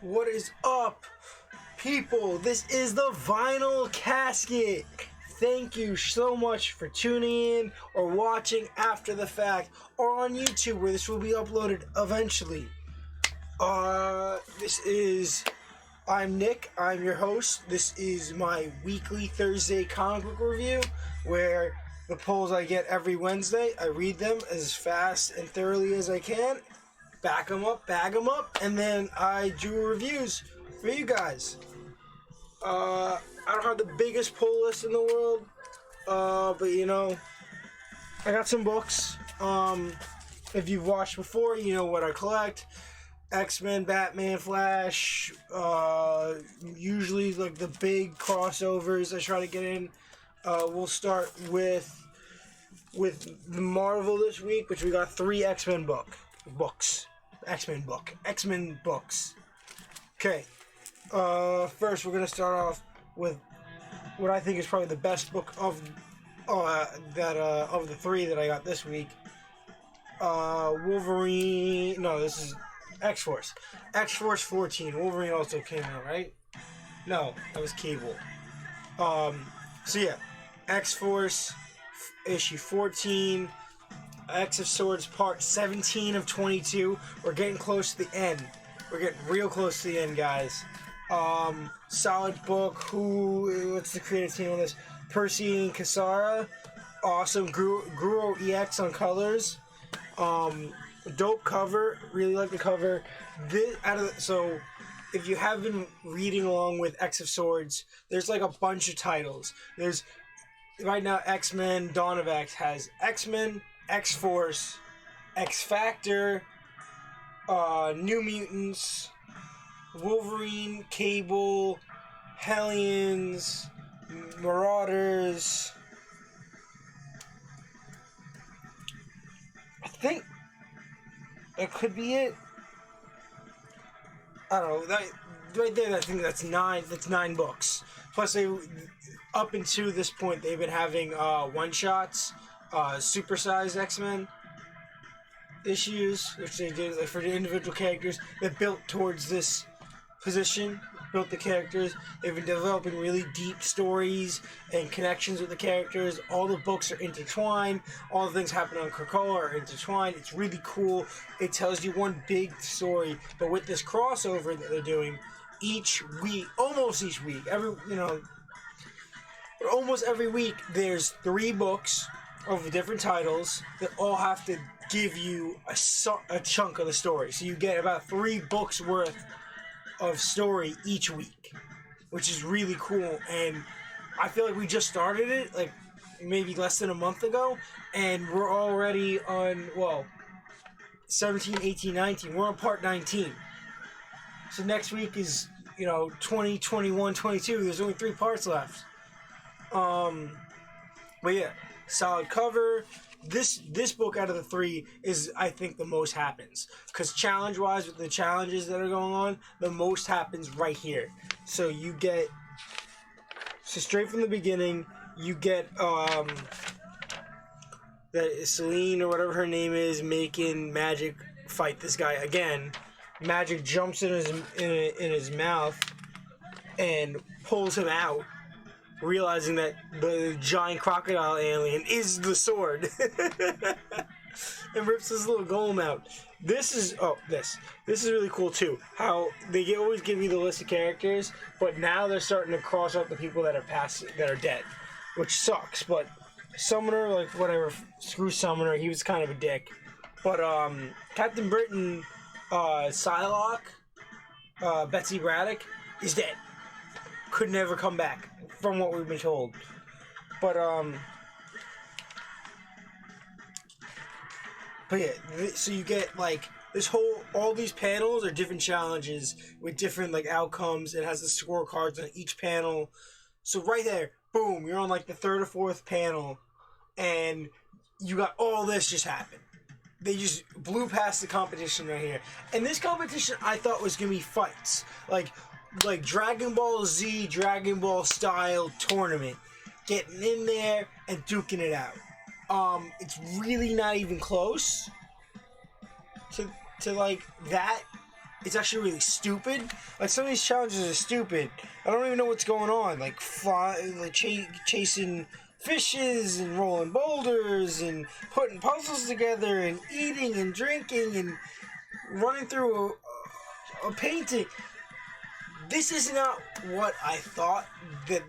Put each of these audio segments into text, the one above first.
What is up, people? This is the Vinyl Casket. Thank you so much for tuning in or watching after the fact or on YouTube, where this will be uploaded eventually. I'm Nick. I'm your host. This is my weekly Thursday comic book review, where the polls I get every Wednesday, I read them as fast and thoroughly as I can, back them up, bag them up, and then I do reviews for you guys. I don't have the biggest poll list in the world, but you know, I got some books. If you've watched before, you know what I collect. X-Men, Batman, Flash, usually like the big crossovers I try to get in. We'll start with the Marvel this week, which we got 3 X-Men books. X-Men books. Okay. First, we're gonna start off with what I think is probably the best book of the 3 that I got this week. Wolverine. No, this is X-Force. X-Force 14. Wolverine also came out, right? No, that was Cable. So yeah, X-Force issue 14. X of Swords part 17 of 22. We're getting close to the end. We're getting real close to the end, guys. Solid book. What's the creative team on this? Percy and Cassara. Awesome. Guro EX on colors. Dope cover. Really like the cover. So if you have been reading along with X of Swords, there's like a bunch of titles. There's right now X-Men Dawn of X has X-Men, X-Force, X-Factor, New Mutants, Wolverine, Cable, Hellions, Marauders. I think that could be it. I don't know. Right there, I think that's 9. That's 9 books. Plus, they up until this point, they've been having one-shots, supersized X-Men issues, which they did like, for the individual characters that built towards this position, built the characters. They've been developing really deep stories and connections with the characters. All the books are intertwined. All the things happening on Krakoa are intertwined. It's really cool. It tells you one big story, but with this crossover that they're doing almost each week, almost every week, there's 3 books of different titles that all have to give you a chunk of the story. So you get about 3 books worth of story each week, which is really cool. And I feel like we just started it like maybe less than a month ago, and we're already on 17, 18, 19. We're on part 19. So next week is 20, 21, 22. There's only 3 parts left. But yeah, solid cover. This book out of the 3 is, I think, the most happens. Because challenge-wise, with the challenges that are going on, the most happens right here. So you get... So straight from the beginning, you get that Selene, or whatever her name is, making Magic fight this guy again. Magic jumps in his mouth and pulls him out, realizing that the giant crocodile alien is the sword. And rips his little golem out. This is really cool too. How they always give you the list of characters, but now they're starting to cross out the people that are dead, which sucks. But Summoner, like whatever, screw Summoner, he was kind of a dick. But Captain Britain, Psylocke, Betsy Braddock is dead. Could never come back, from what we've been told. But yeah, so you get like all these panels are different challenges with different like outcomes. It has the scorecards on each panel. So right there, boom, you're on like the third or fourth panel, and you got all this just happen. They just blew past the competition right here. And this competition I thought was gonna be fights. Like Dragon Ball Z, Dragon Ball style tournament. Getting in there and duking it out. It's really not even close to like that. It's actually really stupid. Like some of these challenges are stupid. I don't even know what's going on. Like chasing fishes and rolling boulders and putting puzzles together and eating and drinking and running through a painting. This is not what I thought that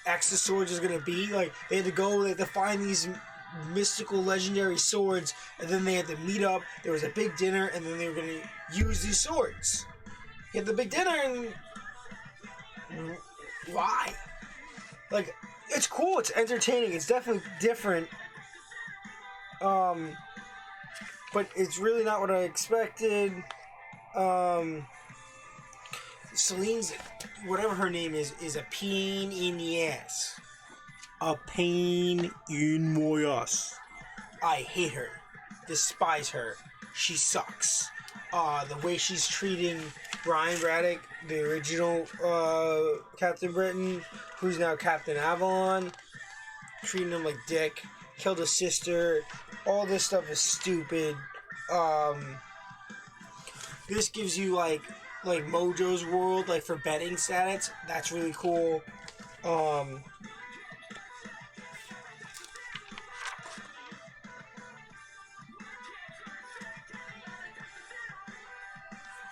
X of Swords is going to be. Like, they had to find these mystical, legendary swords, and then they had to meet up. There was a big dinner, and then they were going to use these swords. You had the big dinner, and why? Like, it's cool, it's entertaining, it's definitely different. But it's really not what I expected. Celine's, whatever her name is a pain in the ass. A pain in my ass. I hate her. Despise her. She sucks. The way she's treating Brian Braddock, the original Captain Britain, who's now Captain Avalon, treating him like dick, killed his sister. All this stuff is stupid. This gives you like Mojo's World, like for betting stats. That's really cool.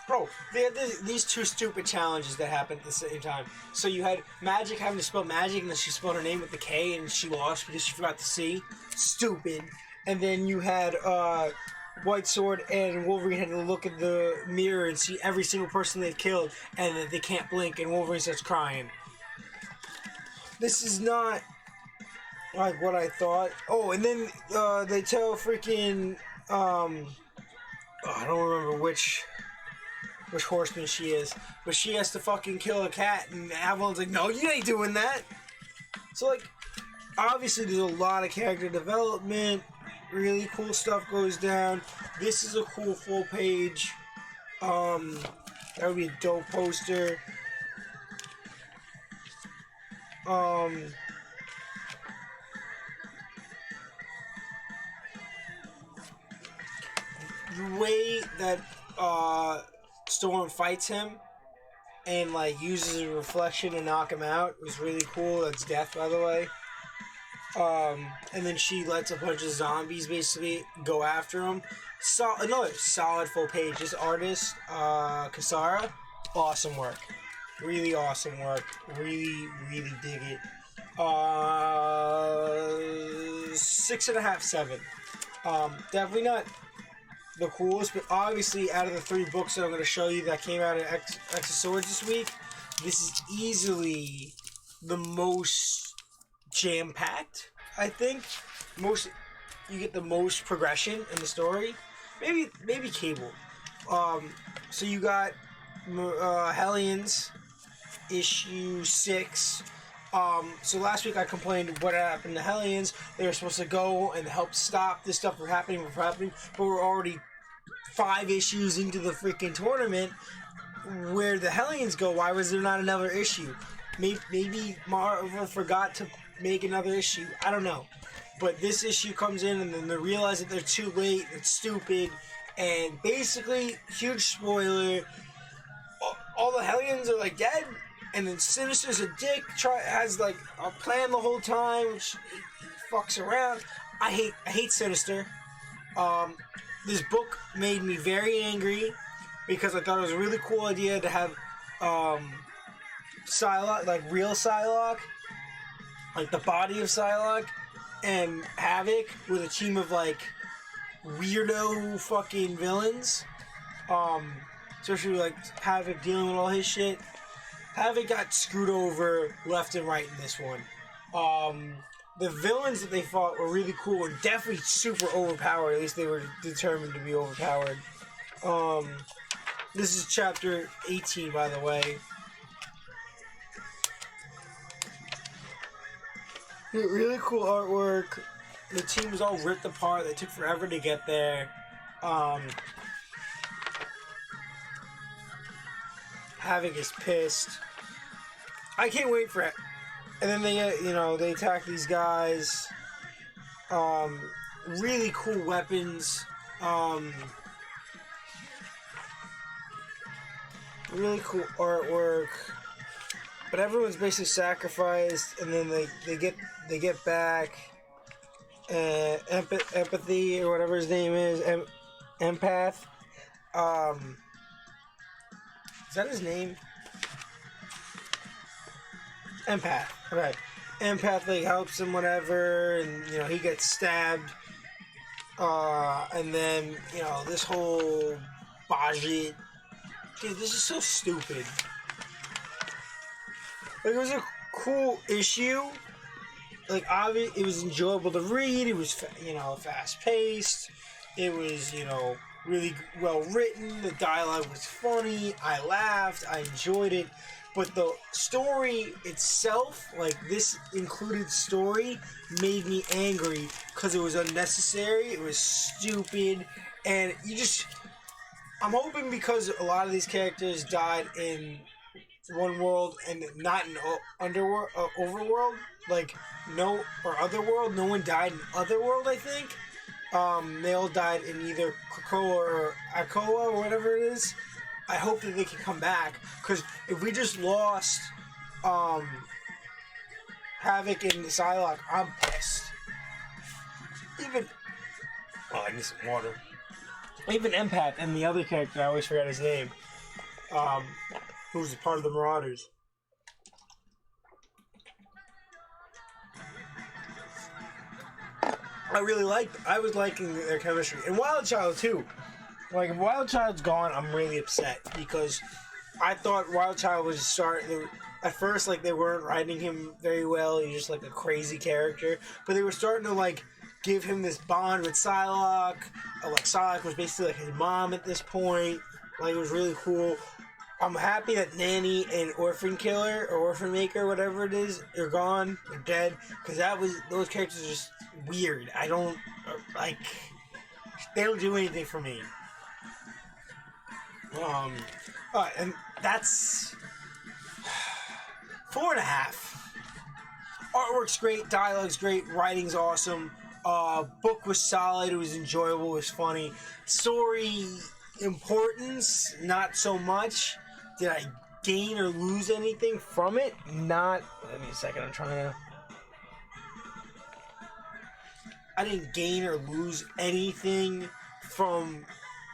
Bro, they had these two stupid challenges that happened at the same time. So you had Magic having to spell magic, and then she spelled her name with the K, and she lost because she forgot the C. Stupid. And then you had White Sword and Wolverine had to look in the mirror and see every single person they killed, and that they can't blink, and Wolverine starts crying. This is not like what I thought. Oh, and then they tell freaking I don't remember which horseman she is, but she has to fucking kill a cat, and Avalon's like, no, you ain't doing that. So like, obviously there's a lot of character development. Really cool stuff goes down. This is a cool full page. That would be a dope poster. The way that Storm fights him and like uses a reflection to knock him out was really cool. That's Death, by the way. And then she lets a bunch of zombies basically go after him. Another solid full page. This artist, Kasara, awesome work. Really awesome work. Really, really dig it. 6.5, 7. Definitely not the coolest, but obviously out of the 3 books that I'm going to show you that came out in X of Swords this week, this is easily the most jam-packed, I think. You get the most progression in the story. Maybe Cable. So you got Hellions, issue 6. So last week I complained what happened to Hellions. They were supposed to go and help stop this stuff from happening, but we're already 5 issues into the freaking tournament. Where the Hellions go? Why was there not another issue? Maybe Marvel forgot to make another issue. I don't know. But this issue comes in, and then they realize that they're too late. It's stupid, and basically, huge spoiler. All the Hellions are like dead. And then Sinister's a dick, has like a plan the whole time, which he fucks around. I hate Sinister. This book made me very angry because I thought it was a really cool idea to have Psylocke, like real Psylocke, like the body of Psylocke, and Havoc with a team of like weirdo fucking villains. Especially like Havoc dealing with all his shit. Havoc got screwed over left and right in this one. The villains that they fought were really cool and definitely super overpowered. At least they were determined to be overpowered. Um, this is chapter 18, by the way. Really cool artwork. The team was all ripped apart. They took forever to get there. Havoc is pissed. I can't wait for it. And then they attack these guys. Really cool weapons. Really cool artwork. But everyone's basically sacrificed, and then they get back. Empathy or whatever his name is, Empath. Is that his name? Empath. Okay. Empath like helps him, whatever, and he gets stabbed. And then this whole Bajit. Dude, this is so stupid. Like, it was a cool issue. Like, obviously, it was enjoyable to read. It was, fast paced. It was, really well written. The dialogue was funny. I laughed. I enjoyed it. But the story itself, like this included story, made me angry because it was unnecessary. It was stupid. And I'm hoping because a lot of these characters died in one world and not in underworld, overworld, otherworld. No one died in otherworld, I think. They all died in either Krakoa or Akoa or whatever it is. I hope that they can come back, because if we just lost Havoc and Psylocke, I'm pissed. I need some water. Even Empath and the other character, I always forget his name, who's a part of the Marauders. I was liking their chemistry. And Wild Child, too. Like, if Wild Child's gone, I'm really upset, because I thought Wild Child was starting. At first, they weren't writing him very well. He was just, a crazy character. But they were starting to, give him this bond with Psylocke. Psylocke was basically, his mom at this point. It was really cool. I'm happy that Nanny and Orphan Killer, or Orphan Maker, whatever it is, are gone. They're dead. Because those characters are just weird. I don't, they don't do anything for me. And that's 4.5. Artwork's great, dialogue's great, writing's awesome. Book was solid, it was enjoyable, it was funny. Story importance, not so much. Did I gain or lose anything from it? Not. Let me a second, I didn't gain or lose anything from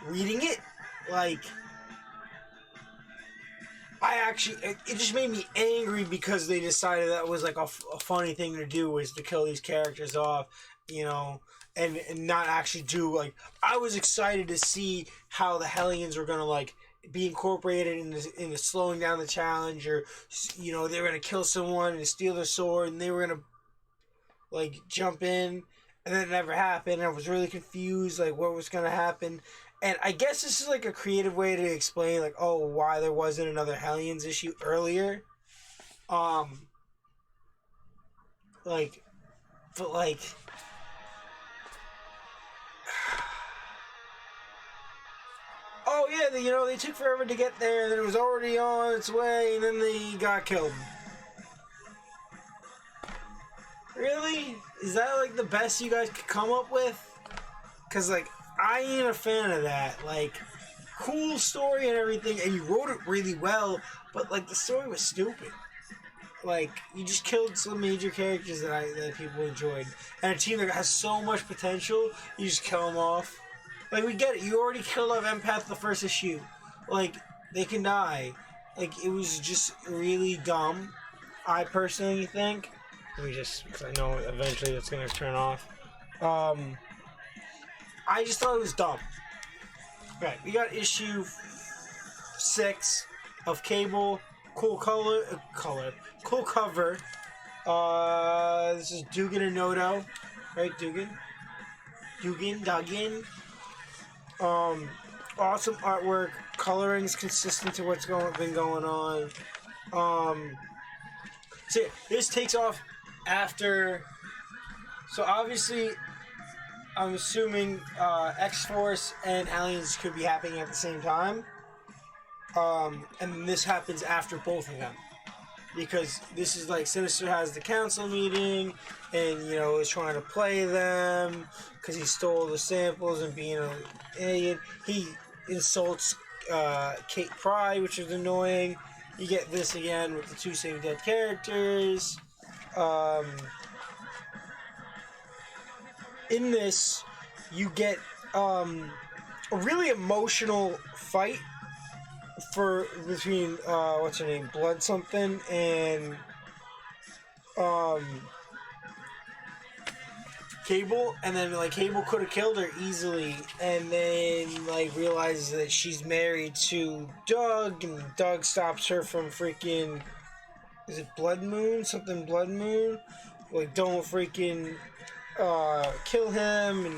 reading it. It just made me angry because they decided that was a funny thing to do, was to kill these characters off, and not actually do, I was excited to see how the Hellions were gonna, be incorporated into slowing down the challenge, or, they were gonna kill someone and steal their sword, and they were gonna, jump in, and then it never happened. I was really confused, what was gonna happen. And I guess this is a creative way to explain why there wasn't another Hellions issue earlier. Oh yeah, they took forever to get there, and it was already on its way, and then they got killed. Really? Is that the best you guys could come up with? Because I ain't a fan of that. Cool story and everything, and you wrote it really well, but the story was stupid. You just killed some major characters that people enjoyed, and a team that has so much potential, you just kill them off. We get it. You already killed off Empath the first issue. They can die. It was just really dumb. I personally think. Let me just, because I know eventually it's gonna turn off. I just thought it was dumb. Right, we got issue 6 of Cable. Cool cool cover. This is Dugan and Noto, right? Duggan. awesome artwork. Coloring's consistent to what's been going on. So yeah, this takes off after. So obviously, I'm assuming X-Force and Aliens could be happening at the same time. And this happens after both of them. Because this is like Sinister has the council meeting and, you know, is trying to play them because he stole the samples and being an alien. He insults Kate Pryde, which is annoying. You get this again with the two same dead characters. In this, you get a really emotional fight between what's her name, Blood something, and Cable, and then like Cable could have killed her easily, and then like realizes that she's married to Doug, and Doug stops her from freaking, is it Blood Moon? Something Blood Moon? Like, don't freaking kill him, and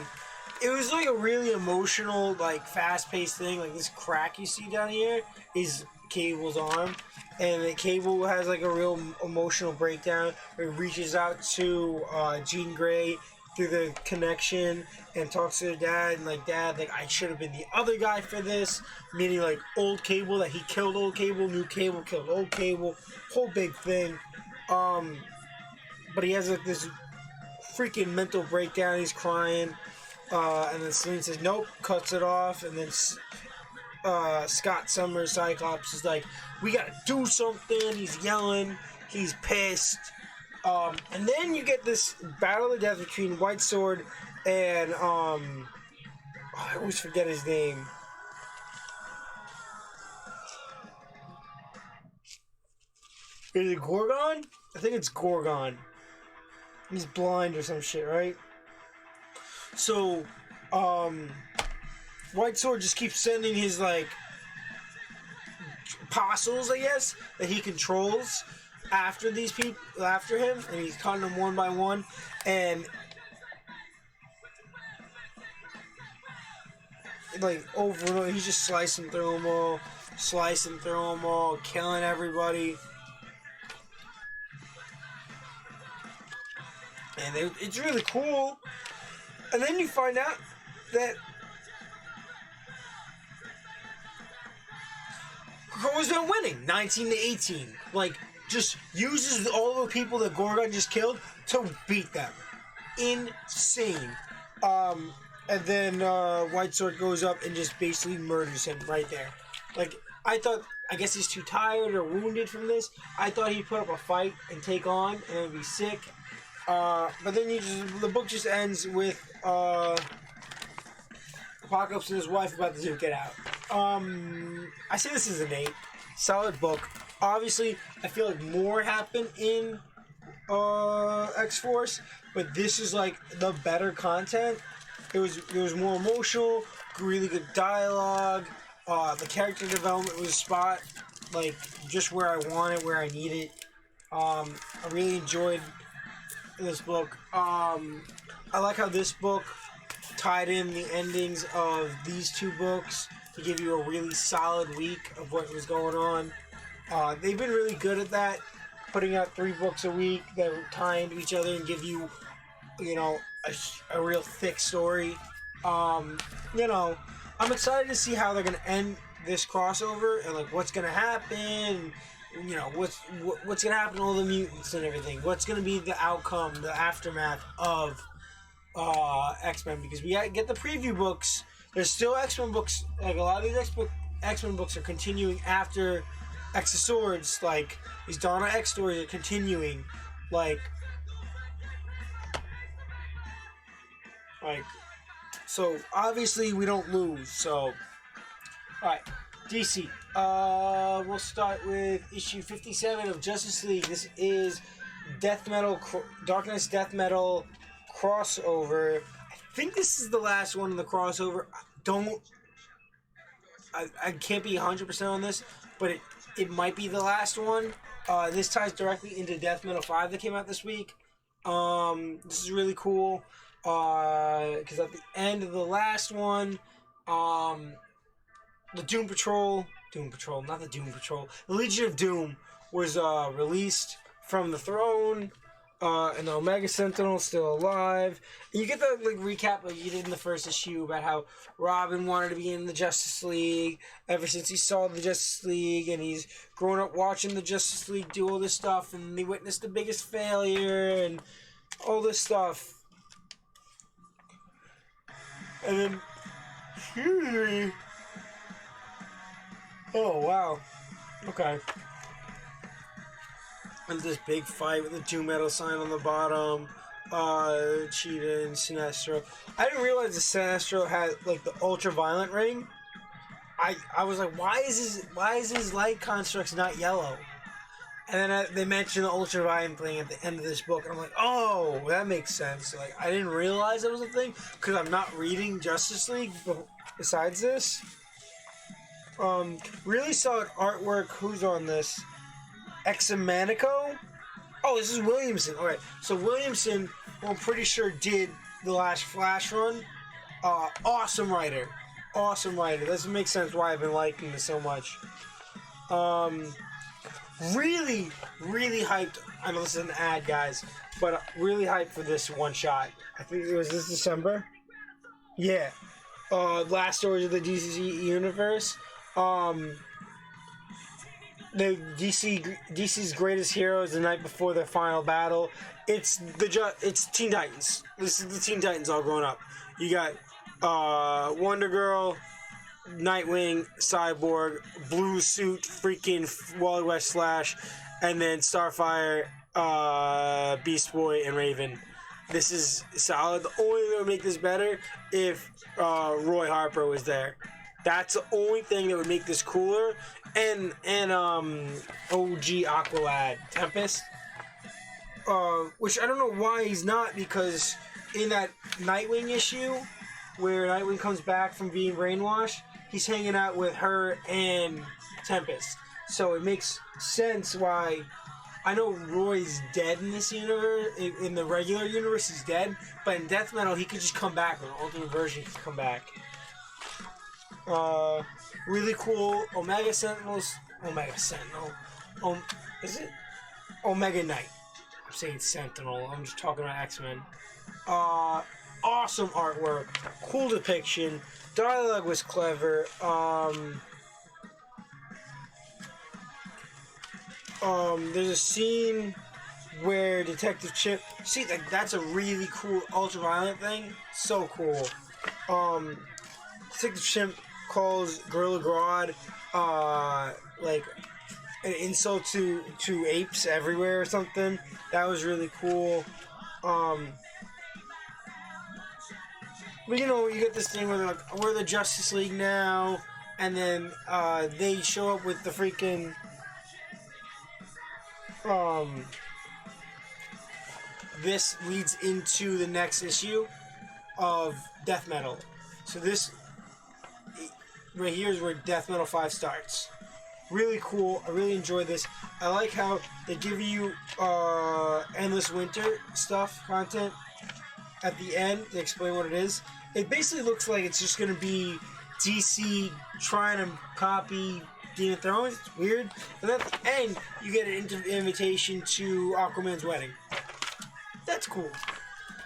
it was like a really emotional, like fast-paced thing. Like this crack you see down here is Cable's arm, and the Cable has like a real emotional breakdown. It reaches out to Jean Grey through the connection and talks to her dad, and like, Dad, like I should have been the other guy for this, meaning like old Cable, that he killed old Cable, new Cable killed old Cable, whole big thing. But he has like this freaking mental breakdown. He's crying. And then Selene says, nope, cuts it off. And then Scott Summers, Cyclops, is like, we gotta do something. He's yelling. He's pissed. And then you get this battle of death between White Sword and, I always forget his name. Is it Gorgon? I think it's Gorgon. He's blind or some shit, right? So, White Sword just keeps sending his, like, apostles, I guess, that he controls after these people, after him, and he's cutting them one by one, and, like, over and over, he's just slicing through them all, killing everybody. And it's really cool. And then you find out that Gorgon's been winning 19-18. Like, just uses all the people that Gorgon just killed to beat them. Insane. And then White Sword goes up and just basically murders him right there. Like, I guess he's too tired or wounded from this. I thought he'd put up a fight and take on, and it would be sick. But then the book just ends with Apocalypse and his wife about to duke it out. I say this is an 8. Solid book. Obviously, I feel like more happened in X-Force, but this is like the better content. It was more emotional, really good dialogue. The character development was spot, like just where I want it, where I need it. I really enjoyed this book. I like how this book tied in the endings of these two books to give you a really solid week of what was going on. They've been really good at that, putting out 3 books a week that tie into each other and give you, you know, a real thick story. You know, I'm excited to see how they're going to end this crossover and like what's going to happen. You know, what's going to happen to all the mutants and everything. What's going to be the outcome, the aftermath of X-Men, because we get the preview books. There's still X-Men books. Like, a lot of these X-Men books are continuing after X of Swords. Like, these Donna X stories are continuing. Like, so obviously we don't lose. So, alright, DC. We'll start with issue 57 of Justice League. This is Darkness Death Metal crossover. I think this is the last one in the crossover. I can't be 100% on this, but it might be the last one. This ties directly into Death Metal 5 that came out this week. This is really cool, because at the end of the last one, the Doom Patrol, not the Doom Patrol, the Legion of Doom was released from the throne, and the Omega Sentinel still alive. And you get the recap like you did in the first issue about how Robin wanted to be in the Justice League ever since he saw the Justice League, and he's grown up watching the Justice League do all this stuff, and he witnessed the biggest failure and all this stuff. And then, oh wow, okay. And this big fight with the Doom Metal sign on the bottom, Cheetah and Sinestro. I didn't realize that Sinestro had like the ultraviolet ring. I was like, why is his light constructs not yellow? And then they mentioned the ultraviolet thing at the end of this book, and I'm like, oh, that makes sense. Like, I didn't realize that was a thing because I'm not reading Justice League besides this. Really solid artwork. Who's on this? Examanico? Oh, this is Williamson. Alright, so Williamson, I'm pretty sure, did the last Flash run. Awesome writer. Doesn't make sense why I've been liking this so much. Really, really hyped. I know this is an ad, guys, but really hyped for this one shot. I think it was this December. Yeah. Last stories of the DC universe. The DC's greatest heroes the night before their final battle. It's Teen Titans. This is the Teen Titans all grown up. You got Wonder Girl, Nightwing, Cyborg, Blue Suit, freaking Wally West Slash, and then Starfire, Beast Boy, and Raven. This is solid. The only thing that would make this better if Roy Harper was there. That's the only thing that would make this cooler. And OG Aqualad Tempest, which I don't know why he's not, because in that Nightwing issue where Nightwing comes back from being brainwashed, he's hanging out with her and Tempest. So it makes sense why. I know Roy's dead in this universe. In the regular universe, he's dead. But in Death Metal, he could just come back. Or the Ultimate version could come back. Really cool Omega Sentinel. Is it? Omega Knight. I'm saying Sentinel. I'm just talking about X-Men. Awesome artwork. Cool depiction. Dialogue was clever. There's a scene where Detective Chimp. See, that's a really cool ultraviolet thing. So cool. Detective Chimp calls Gorilla Grodd like an insult to apes everywhere or something. That was really cool. But you know, you get this thing where they're like, we're the Justice League now, and then they show up with the freaking this leads into the next issue of Death Metal. So this right here is where Death Metal 5 starts. Really cool. I really enjoyed this. I like how they give you Endless Winter content at the end to explain what it is. It basically looks like it's just going to be DC trying to copy Game of Thrones. It's weird. And at the end, you get an invitation to Aquaman's wedding. That's cool.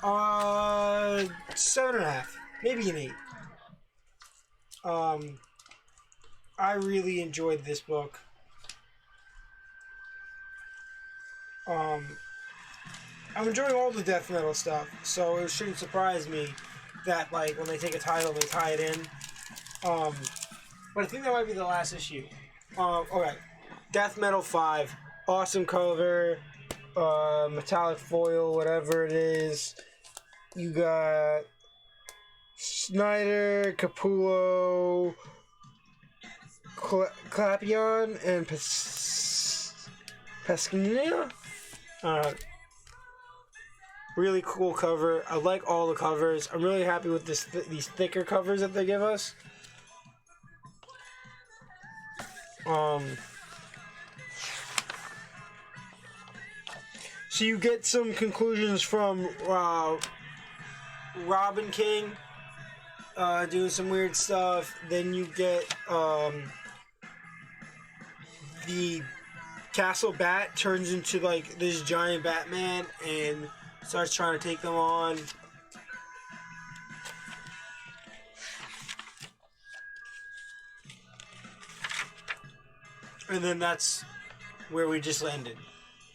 7.5. Maybe an 8. I really enjoyed this book. I'm enjoying all the Death Metal stuff, so it shouldn't surprise me that, like, when they take a title, they tie it in. But I think that might be the last issue. Okay. Death Metal 5. Awesome cover. Metallic foil, whatever it is. You got Snyder, Capullo, Clapion, and Pasquina. Really cool cover. I like all the covers. I'm really happy with these thicker covers that they give us. So you get some conclusions from Robin King doing some weird stuff. Then you get the Castle Bat turns into like this giant Batman and starts trying to take them on. And then that's where we just landed.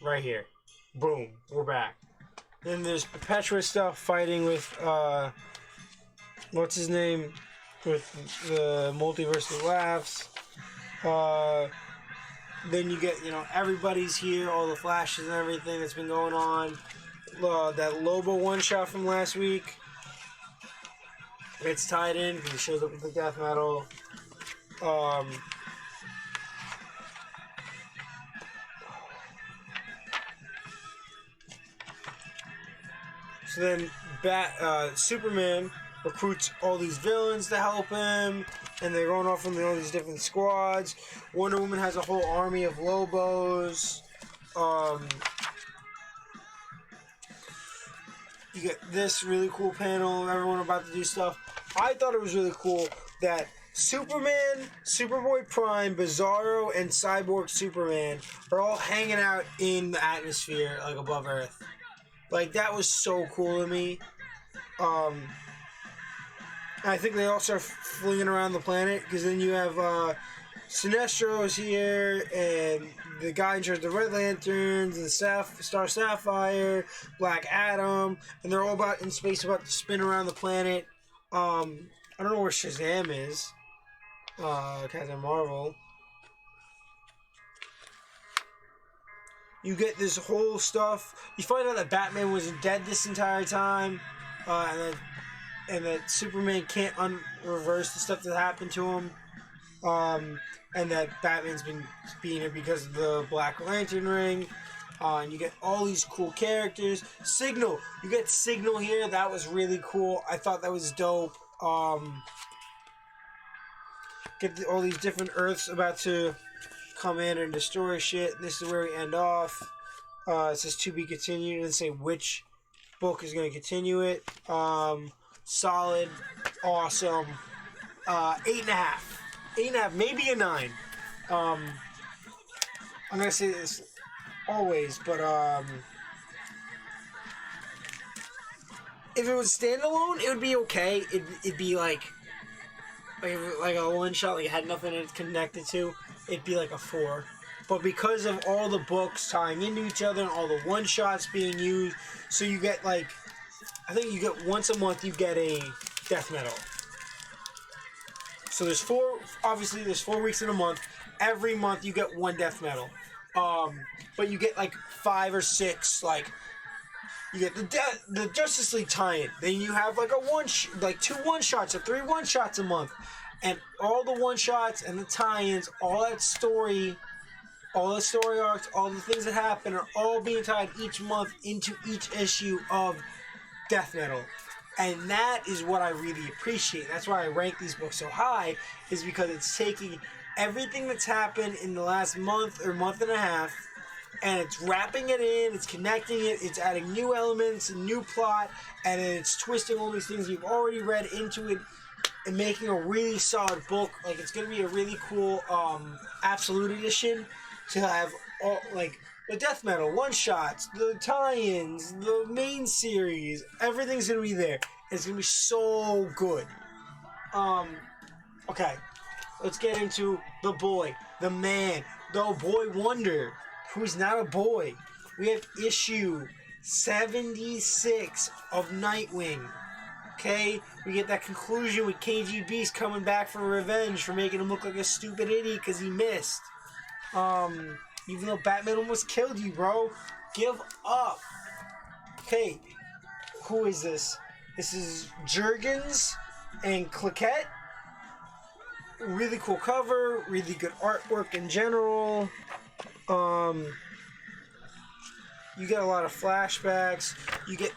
Right here. Boom. We're back. Then there's Perpetua stuff fighting with, what's his name? With the Multiverse of Laughs. Then you get, everybody's here, all the flashes and everything that's been going on. That Lobo one-shot from last week. It's tied in because it shows up with the death metal. So then Superman recruits all these villains to help him, and they're going off from all these different squads. Wonder Woman has a whole army of Lobos. You get this really cool panel, everyone about to do stuff. I thought it was really cool that Superman, Superboy Prime, Bizarro, and Cyborg Superman are all hanging out in the atmosphere, like above Earth. Like, that was so cool to me. I think they all start flinging around the planet, because then you have Sinestro's here, and the guy in charge of the Red Lanterns, and Star Sapphire, Black Adam, and they're all in space about to spin around the planet. I don't know where Shazam is. Captain Marvel. You get this whole stuff. You find out that Batman was dead this entire time, and that Superman can't reverse the stuff that happened to him, and that Batman's been beaten because of the Black Lantern ring. And you get all these cool characters. Signal. You get Signal here. That was really cool. I thought that was dope. Get all these different Earths about to come in and destroy shit. This is where we end off. It says to be continued. It doesn't say which book is going to continue it. Solid, awesome. 8.5. 8.5, maybe a 9. I'm gonna say this always, but if it was standalone, it would be okay. It'd be like a one shot, like it had nothing it's connected to. It'd be like a 4. But because of all the books tying into each other and all the one shots being used, so you get I think you get once a month you get a death metal. So there's 4 weeks in a month. Every month you get one death metal. But you get 5 or 6 you get the Justice League tie-in. Then you have 2 1-shots or 3 1-shots a month. And all the one-shots and the tie-ins, all that story, all the story arcs, all the things that happen are all being tied each month into each issue of death metal. And that is what I really appreciate. That's why I rank these books so high, is because it's taking everything that's happened in the last month or month and a half, and it's wrapping it in, it's connecting it, it's adding new elements, a new plot, and then it's twisting all these things you've already read into it and making a really solid book. It's going to be a really cool Absolute Edition to have all, the death metal, one-shots, the tie-ins, the main series, everything's going to be there. It's going to be so good. Okay, let's get into the boy, the man, the boy wonder, who's not a boy. We have issue 76 of Nightwing. Okay, we get that conclusion with KG Beast coming back for revenge for making him look like a stupid idiot because he missed. Even though Batman almost killed you, bro. Give up. Okay, who is this? This is Jurgens and Claquette. Really cool cover, really good artwork in general. You get a lot of flashbacks. You get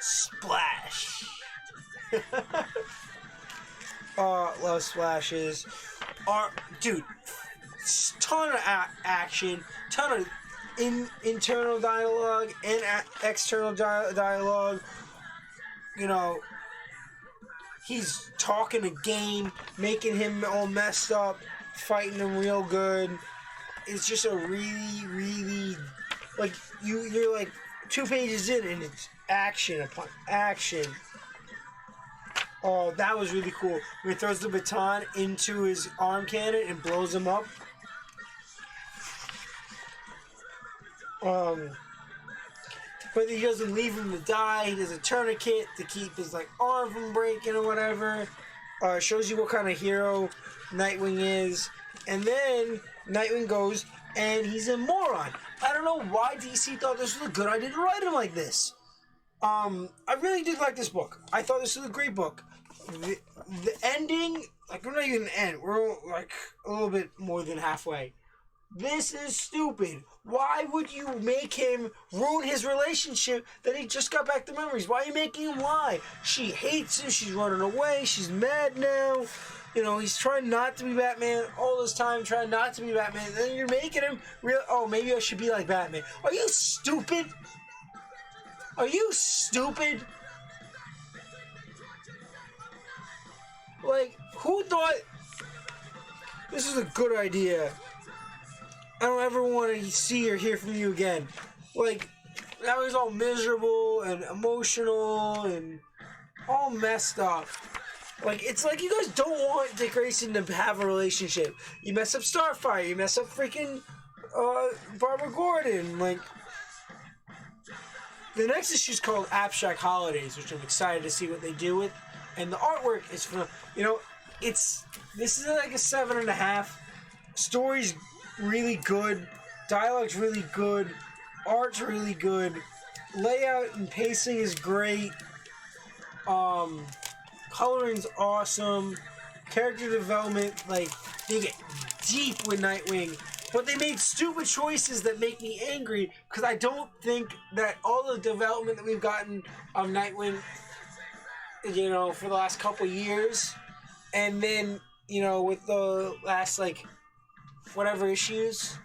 Splash. Love splashes. Dude, ton of action, ton of internal dialogue and external dialogue. he's talking a game, making him all messed up, fighting him real good. It's just a really, really, like, you're like 2 pages in and it's action upon action. Oh, that was really cool. When he throws the baton into his arm cannon and blows him up. But he doesn't leave him to die. He does a tourniquet to keep his like arm from breaking or whatever. Shows you what kind of hero Nightwing is. And then Nightwing goes and he's a moron. I don't know why DC thought this was a good idea to write him like this. I really did like this book. I thought this was a great book. The ending, like, we're not even the end. We're like a little bit more than halfway. This is stupid. Why would you make him ruin his relationship that he just got back the memories? Why are you making him lie? She hates him. She's running away. She's mad now. You know, he's trying not to be Batman all this time, trying not to be Batman. And then you're making him real. Oh, maybe I should be like Batman. Are you stupid? Are you stupid? Like, who thought this is a good idea? I don't ever want to see or hear from you again. Like, now he's all miserable and emotional and all messed up. Like, it's like you guys don't want Dick Grayson to have a relationship. You mess up Starfire, you mess up freaking Barbara Gordon. Like, the next issue is called Abstract Holidays, which I'm excited to see what they do with. And the artwork is from, you know, this is like a 7.5. Story's really good, dialogue's really good, art's really good, layout and pacing is great, coloring's awesome, character development, like, they get deep with Nightwing, but they made stupid choices that make me angry, because I don't think that all the development that we've gotten of Nightwing, you know, for the last couple years, and then, you know, with the last, like, whatever issues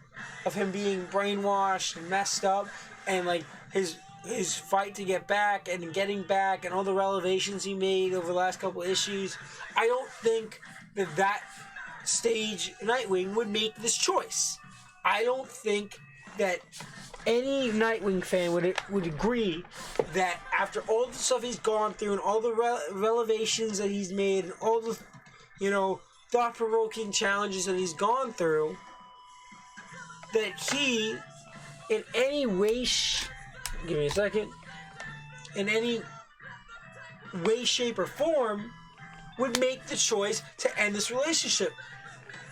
of him being brainwashed and messed up, and like his fight to get back and getting back and all the revelations he made over the last couple issues, I don't think that stage Nightwing would make this choice. I don't think that any Nightwing fan would agree that after all the stuff he's gone through and all the revelations that he's made and all the, you know, thought-provoking challenges that he's gone through, that he, in any way, give me a second, in any way, shape, or form, would make the choice to end this relationship.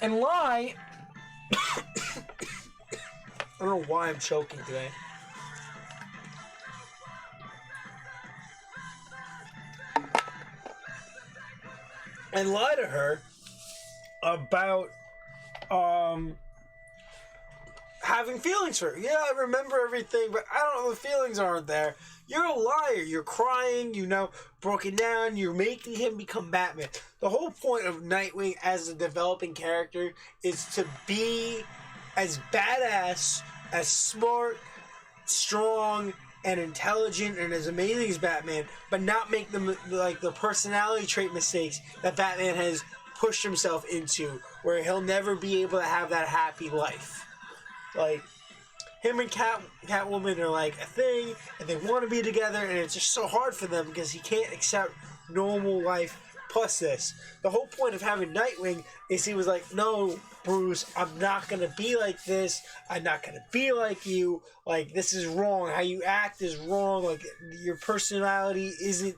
And lie, I don't know why I'm choking today. And lie to her about having feelings for her. Yeah, I remember everything, but I don't know, the feelings aren't there. You're a liar. You're crying, you know, broken down. You're making him become Batman. The whole point of Nightwing as a developing character is to be as badass, as smart, strong, and intelligent, and as amazing as Batman, but not make them like the personality trait mistakes that Batman has pushed himself into, where he'll never be able to have that happy life. Like, him and Catwoman are like a thing, and they want to be together, and it's just so hard for them because he can't accept normal life plus this. The whole point of having Nightwing is he was like, no, Bruce, I'm not going to be like this. I'm not going to be like you. Like, this is wrong. How you act is wrong. Like, your personality isn't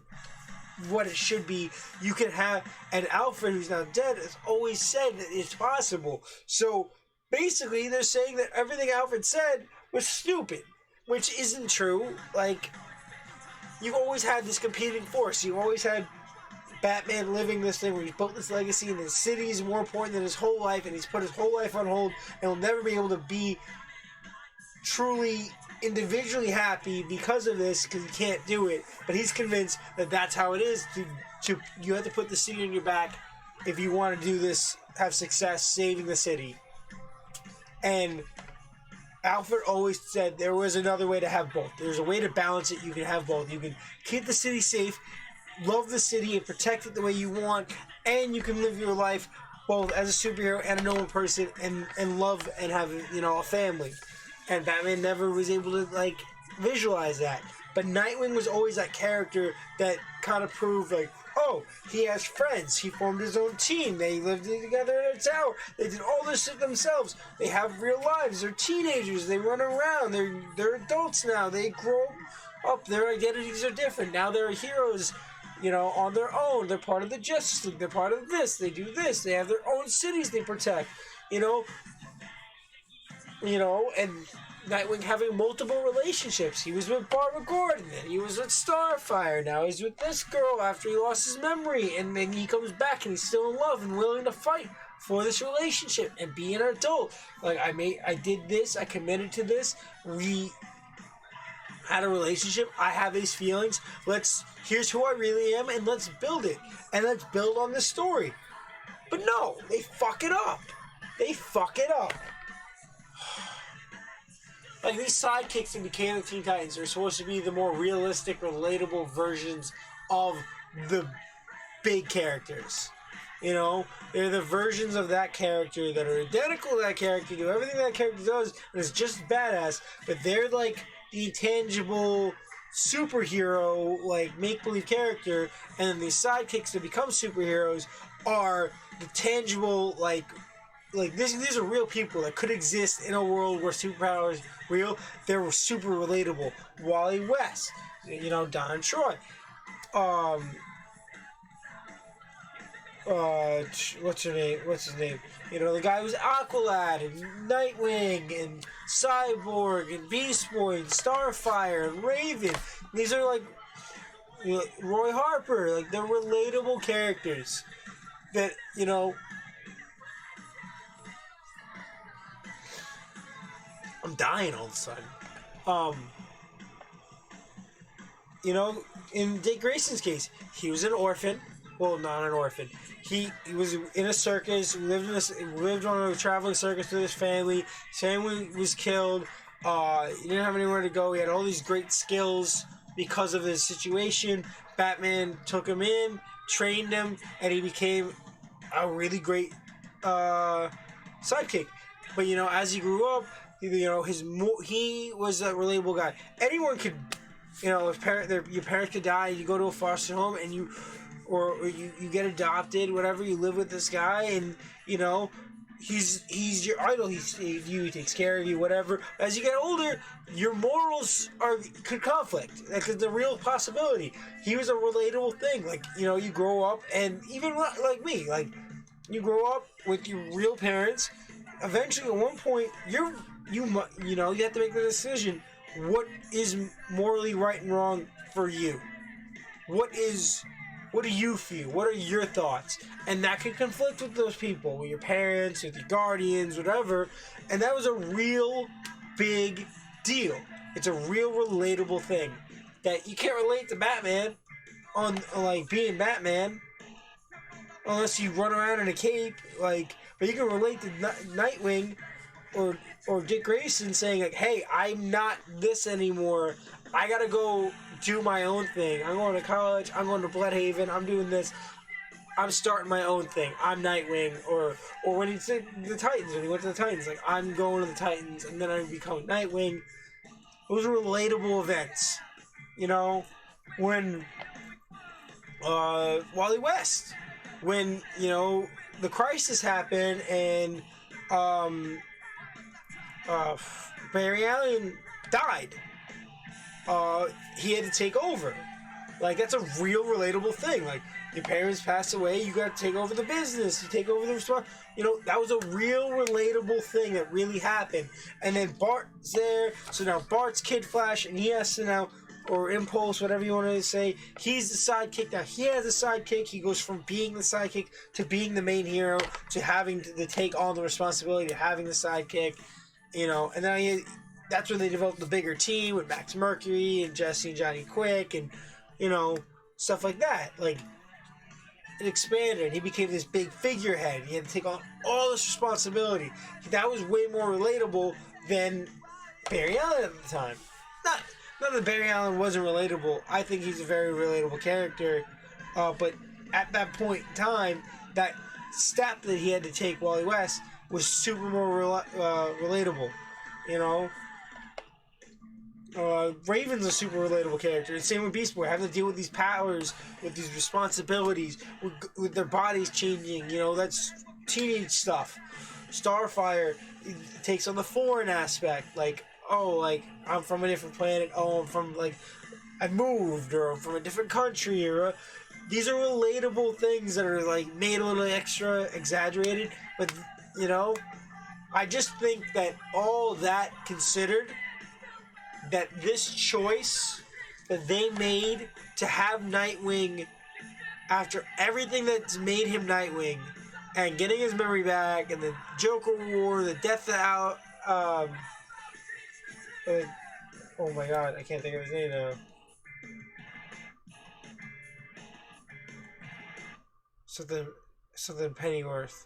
what it should be. You can have... And Alfred, who's now dead, has always said that it's possible. So, basically, they're saying that everything Alfred said was stupid, which isn't true. Like, you've always had this competing force. You've always had Batman living this thing where he's built this legacy and the city is more important than his whole life, and he's put his whole life on hold, and he'll never be able to be truly individually happy because of this, because he can't do it. But he's convinced that that's how it is. To you have to put the city on your back if you want to do this, have success saving the city. And Alfred always said there was another way to have both. There's a way to balance it. You can have both. You can keep the city safe love the city and protect it the way you want, and you can live your life both as a superhero and a normal person, and love and have, you know, a family. And Batman never was able to, like, visualize that. But Nightwing was always that character that kind of proved, like, oh, he has friends. He formed his own team. They lived together in a tower. They did all this shit themselves. They have real lives. They're teenagers. They run around. They're adults now. They grow up. Their identities are different. Now they're heroes, you know, on their own. They're part of the Justice League. They're part of this. They do this. They have their own cities they protect. You know, and Nightwing having multiple relationships. He was with Barbara Gordon, then he was with Starfire, now he's with this girl after he lost his memory, and then he comes back and he's still in love and willing to fight for this relationship and be an adult. Like, I did this, I committed to this, we had a relationship, I have these feelings, here's who I really am, and let's build it. And let's build on this story. But no, they fuck it up. They fuck it up. Like, these sidekicks in Became the Teen Titans are supposed to be the more realistic, relatable versions of the big characters. You know? They're the versions of that character that are identical to that character, do everything that character does, and is just badass, but they're like the intangible superhero, like, make-believe character, and then these sidekicks that become superheroes are the tangible, these are real people that could exist in a world where superpowers real. They were super relatable. Wally West, you know, Don Troy, what's his name? You know, the guy who's Aqualad and Nightwing and Cyborg and Beast Boy and Starfire and Raven. These are like, you know, Roy Harper. Like, they're relatable characters that, you know. I'm dying all of a sudden. You know, in Dick Grayson's case, he was an orphan. Well, not an orphan. He was in a circus. Lived on a traveling circus with his family. His family was killed. He didn't have anywhere to go. He had all these great skills because of his situation. Batman took him in, trained him, and he became a really great sidekick. But, you know, as he grew up, you know, he was a relatable guy. Anyone could, you know, your parents could die, and you go to a foster home, and you get adopted, whatever. You live with this guy, and, you know, he's your idol. He takes care of you, whatever. As you get older, your morals could conflict. Like, it's a real possibility. He was a relatable thing. Like, you know, you grow up, and even like me, like, you grow up with your real parents. Eventually, at one point, you have to make the decision. What is morally right and wrong for you? What do you feel? What are your thoughts? And that can conflict with those people, with your parents, with your guardians, whatever. And that was a real big deal. It's a real relatable thing that you can't relate to Batman on like being Batman unless you run around in a cape, like. But you can relate to Nightwing or Dick Grayson saying, like, hey, I'm not this anymore. I gotta go do my own thing. I'm going to college. I'm going to Bloodhaven. I'm doing this. I'm starting my own thing. I'm Nightwing. Or when he said the Titans, when he went to the Titans, like, I'm going to the Titans, and then I become Nightwing. Those are relatable events. You know, when Wally West, when, you know, the crisis happened and Barry Allen died. He had to take over. Like, that's a real relatable thing. Like, your parents passed away, you got to take over the business, you take over the responsibility. You know, that was a real relatable thing that really happened. And then Bart's there, so now Bart's Kid Flash, and he has to now, or Impulse, whatever you want to say, he's the sidekick. Now he has a sidekick. He goes from being the sidekick to being the main hero to having to take on the responsibility of having the sidekick. You know, and then that's when they developed the bigger team with Max Mercury and Jesse and Johnny Quick and, you know, stuff like that. Like, it expanded. He became this big figurehead. He had to take on all this responsibility. That was way more relatable than Barry Allen at the time. Not that Barry Allen wasn't relatable. I think he's a very relatable character. But at that point in time, that step that he had to take, Wally West, was super more relatable. You know, Raven's a super relatable character. And same with Beast Boy, having to deal with these powers, with these responsibilities, with their bodies changing. You know, that's teenage stuff. Starfire takes on the foreign aspect, like, oh, like, I'm from a different planet. Oh, I'm from, like, I moved, or I'm from a different country, or these are relatable things that are, like, made a little extra exaggerated. But, you know, I just think that all that considered, that this choice that they made to have Nightwing, after everything that's made him Nightwing, and getting his memory back, and the Joker War, the death of oh my god, I can't think of his name now. Something Pennyworth.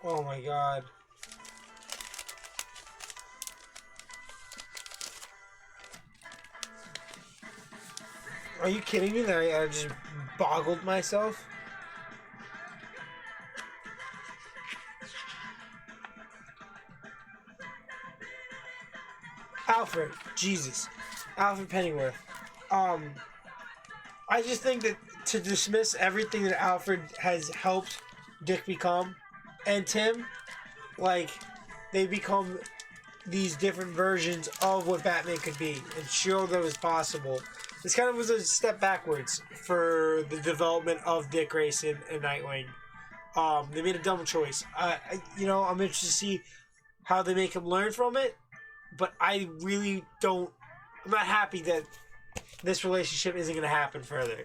Oh my god. Are you kidding me that I just boggled myself? Alfred. Jesus. Alfred Pennyworth. I just think that to dismiss everything that Alfred has helped Dick become, and Tim, like, they become these different versions of what Batman could be, and show that it was possible. This kind of was a step backwards for the development of Dick Grayson and Nightwing. They made a dumb choice. I'm interested to see how they make him learn from it, but I really don't. I'm not happy that this relationship isn't going to happen further.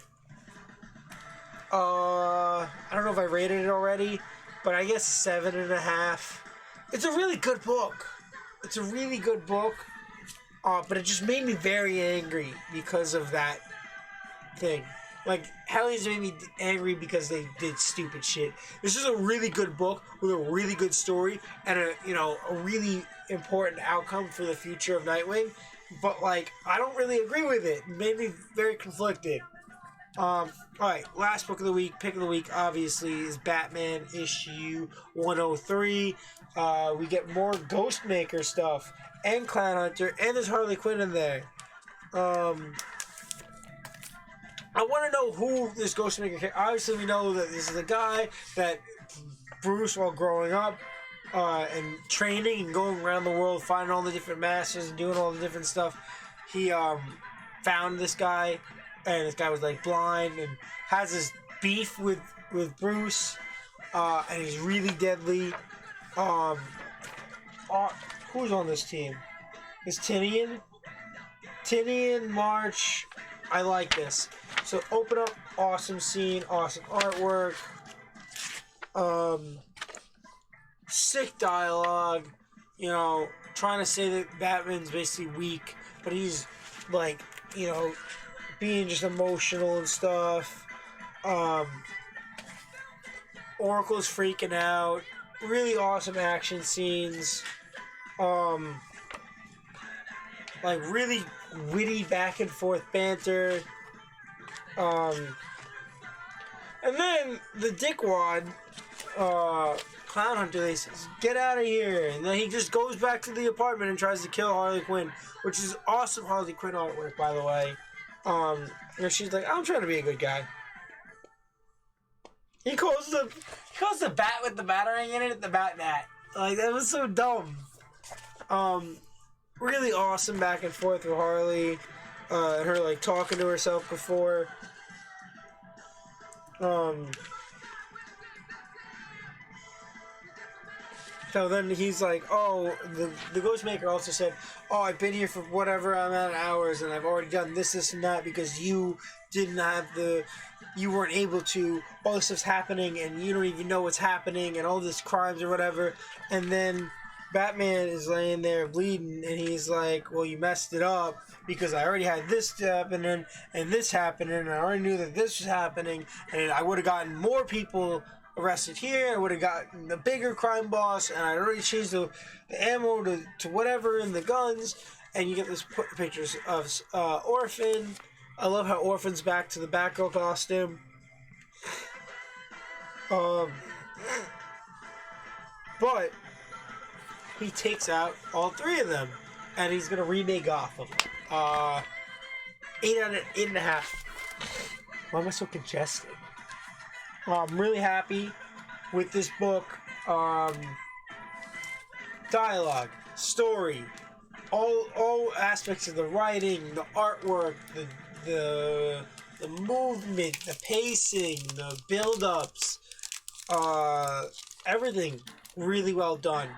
I don't know if I rated it already, but I guess 7.5. It's a really good book. It's a really good book, but it just made me very angry because of that thing. Like, Hellions made me angry because they did stupid shit. This is a really good book with a really good story and a really important outcome for the future of Nightwing. But, like, I don't really agree with it. It made me very conflicted. Alright, last book of the week, pick of the week, obviously, is Batman issue 103. We get more Ghostmaker stuff, and Clown Hunter, and there's Harley Quinn in there. I want to know who this Ghostmaker is. Obviously, we know that this is a guy that Bruce, while growing up, and training and going around the world, finding all the different masters and doing all the different stuff, he found this guy, and this guy was like blind and has this beef with Bruce, and he's really deadly. Who's on this team? Is Tinian, March. I like this. So open up, awesome scene, awesome artwork, sick dialogue, trying to say that Batman's basically weak, but he's, like, being just emotional and stuff. Oracle's freaking out. Really awesome action scenes. Like, really witty back and forth banter. And then the dickwad, Clown Hunter, they says, "Get out of here!" And then he just goes back to the apartment and tries to kill Harley Quinn, which is awesome Harley Quinn artwork, by the way. And she's like, "I'm trying to be a good guy." He calls the bat with the batarang in it the Bat-Bat. Like, that was so dumb. Really awesome back and forth with Harley, and her, like, talking to herself before. So then he's like, oh, the Ghostmaker also said, "Oh, I've been here for whatever amount of hours, and I've already done this, and that, because you didn't have you weren't able to, all this stuff's happening, and you don't even know what's happening, and all this crimes or whatever." And then Batman is laying there bleeding, and he's like, "Well, you messed it up, because I already had this happening, and this happening, and I already knew that this was happening, and I would have gotten more people arrested here, I would have gotten the bigger crime boss, and I already changed the ammo to whatever, and the guns, and you get this pictures of Orphan. I love how Orphan's back to the Batgirl costume. But he takes out all three of them, and he's gonna remake Gotham. 8.5. Why am I so congested? I'm really happy with this book. Dialogue, story, all aspects of the writing, the artwork, the movement, the pacing, the build-ups, everything really well done.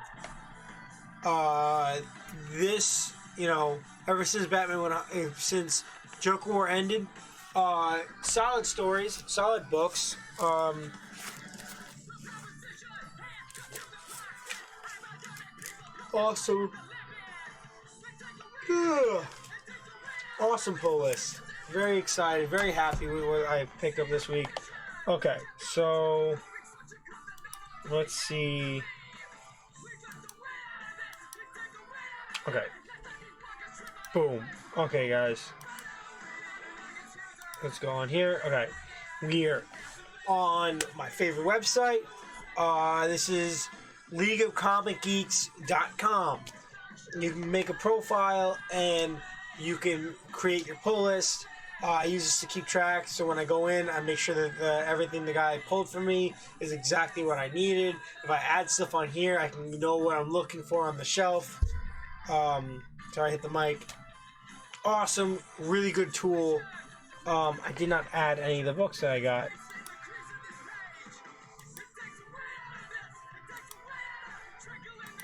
This, ever since since Joker War ended, solid stories, solid books. Awesome. Awesome pull list. Very excited, very happy with what I picked up this week. Okay, so let's see. Okay. Boom. Okay, guys. Let's go on here. Okay. We're on my favorite website. This is LeagueOfComicGeeks.com. You can make a profile and you can create your pull list. I use this to keep track, so when I go in, I make sure that everything the guy pulled for me is exactly what I needed. If I add stuff on here, I can know what I'm looking for on the shelf. Sorry, I hit the mic. Awesome, really good tool. I did not add any of the books that I got.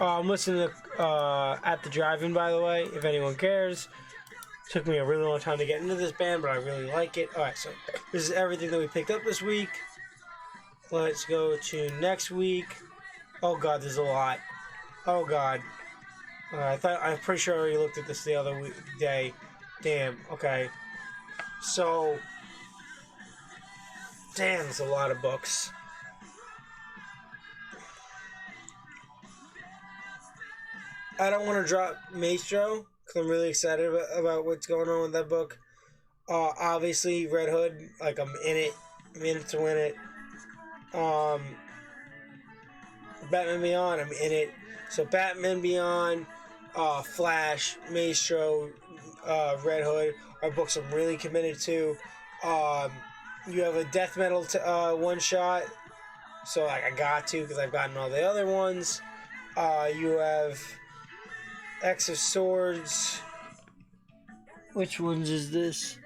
I'm listening to At the Drive-In, by the way, if anyone cares. Took me a really long time to get into this band, but I really like it. Alright, so this is everything that we picked up this week. Let's go to next week. Oh god, there's a lot. Oh god. I'm pretty sure I already looked at this the other day. Damn, okay. So, damn, there's a lot of books. I don't want to drop Maestro, because I'm really excited about what's going on with that book. Obviously, Red Hood, like, I'm in it. I'm in it to win it. Batman Beyond, I'm in it. So, Batman Beyond, Flash, Maestro, Red Hood are books I'm really committed to. You have a death metal one-shot, so like I got to because I've gotten all the other ones. You have X of Swords. Which ones is this?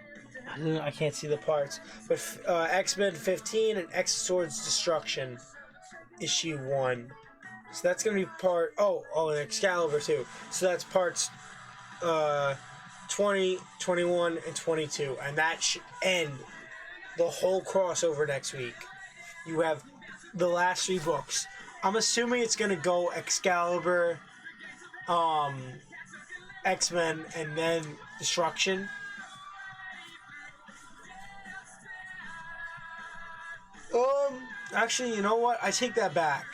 I can't see the parts. But X-Men 15 and X of Swords Destruction, issue 1. So that's going to be part... Oh, and Excalibur too. So that's parts 20, 21, and 22. And that should end the whole crossover next week. You have the last 3 books. I'm assuming it's going to go Excalibur, X-Men, and then Destruction. Actually, you know what? I take that back.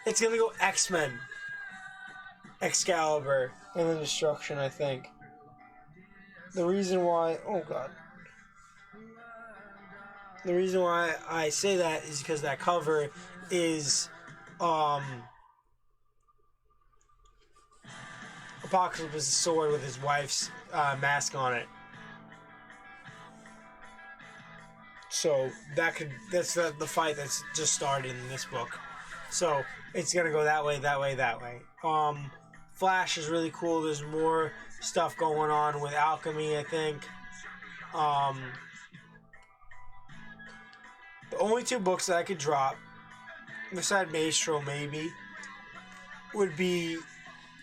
It's going to go X-Men, Excalibur, and then Destruction, I think. The reason why... Oh, God. The reason why I say that is because that cover is... Apocalypse's sword with his wife's mask on it. So that's the fight that's just started in this book. So it's gonna go that way, that way, that way. Flash is really cool. There's more stuff going on with alchemy, I think. The only 2 books that I could drop, besides Maestro maybe, would be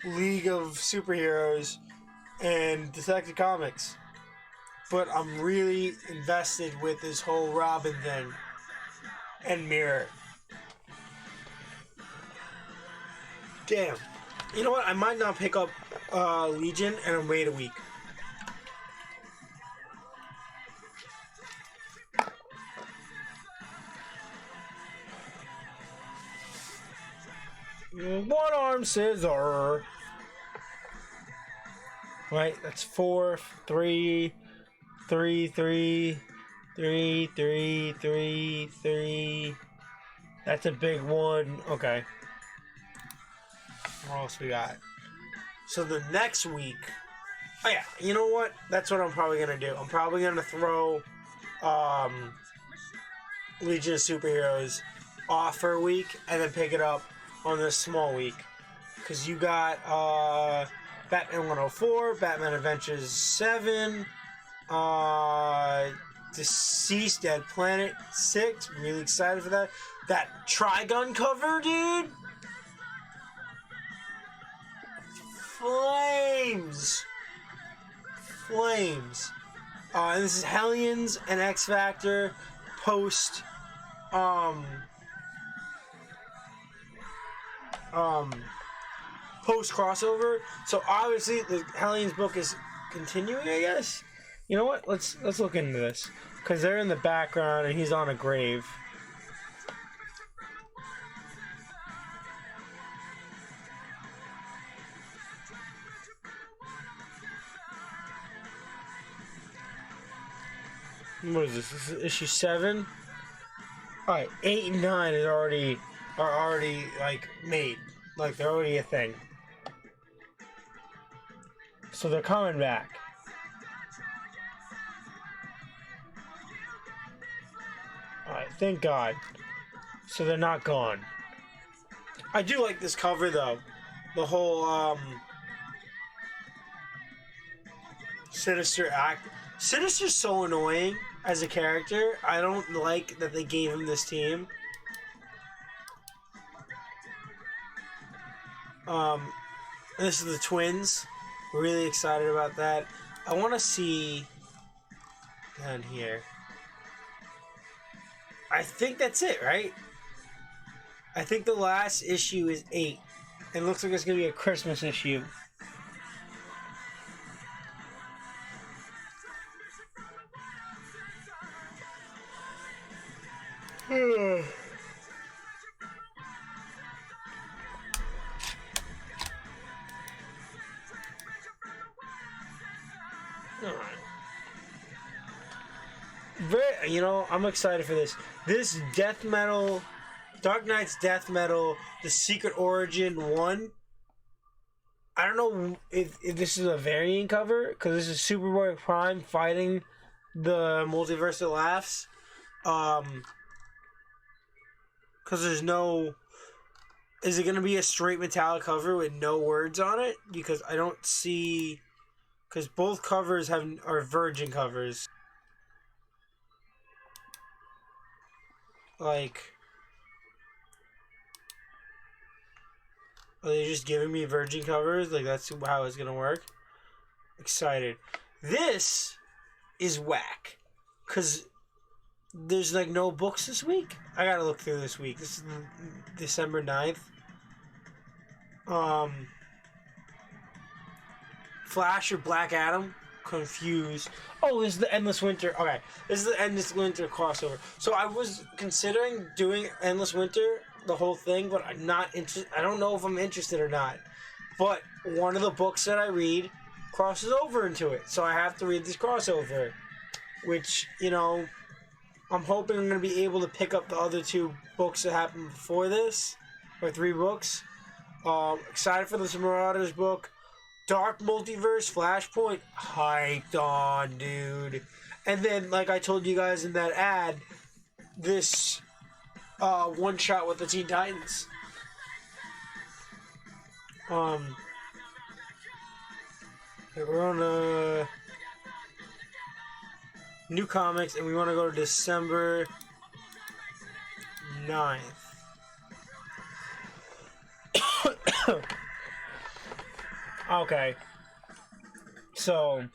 League of Superheroes and Detective Comics. But I'm really invested with this whole Robin thing and Mirror. Damn. You know what? I might not pick up Legion and wait a week. One arm scissor. right? That's 4, 3, 3, 3, 3, 3, 3, 3. That's a big one. Okay. What else we got? So the next week. Oh yeah, you know what? That's what I'm probably gonna do. I'm probably gonna throw Legion of Superheroes off for a week and then pick it up on this small week. Because you got Batman 104, Batman Adventures 7, Deceased Dead Planet 6. Really excited for that. That Trigun cover, dude. Flames. And this is Hellions and X Factor post post crossover. So obviously the Hellions book is continuing, I guess. You know what? Let's look into this because they're in the background and he's on a grave. What is this? This is issue 7. All right, 8 and 9 are already like made, like they're already a thing. So they're coming back. All right, thank God. So they're not gone. I do like this cover though. The whole Sinister act. Sinister's so annoying as a character. I don't like that they gave him this team. This is the twins. Really excited about that. I want to see down here. I think that's it, right? I think the last issue is 8. It looks like it's going to be a Christmas issue. You know, I'm excited for this. This Death Metal, Dark Knight's Death Metal, The Secret Origin 1. I don't know if this is a variant cover, because this is Superboy Prime fighting the Multiverse of Laughs. Because there's no... Is it going to be a straight metallic cover with no words on it? Because I don't see... Because both covers are Virgin covers. Like... Are they just giving me Virgin covers? Like, that's how it's going to work? Excited. This is whack. Because there's, like, no books this week. I gotta look through this week. This is December 9th. Flash or Black Adam? Confused. Oh, this is the Endless Winter. Okay. This is the Endless Winter crossover. So I was considering doing Endless Winter, the whole thing, but I'm not interested. I don't know if I'm interested or not. But one of the books that I read crosses over into it. So I have to read this crossover. Which, you know, I'm hoping I'm going to be able to pick up the other 2 books that happened before this. Or 3 books. Excited for this Marauders book. Dark Multiverse Flashpoint. Hyped on, dude. And then, like I told you guys in that ad, this one shot with the Teen Titans. We're on new comics, and we want to go to December 9th. Okay. So,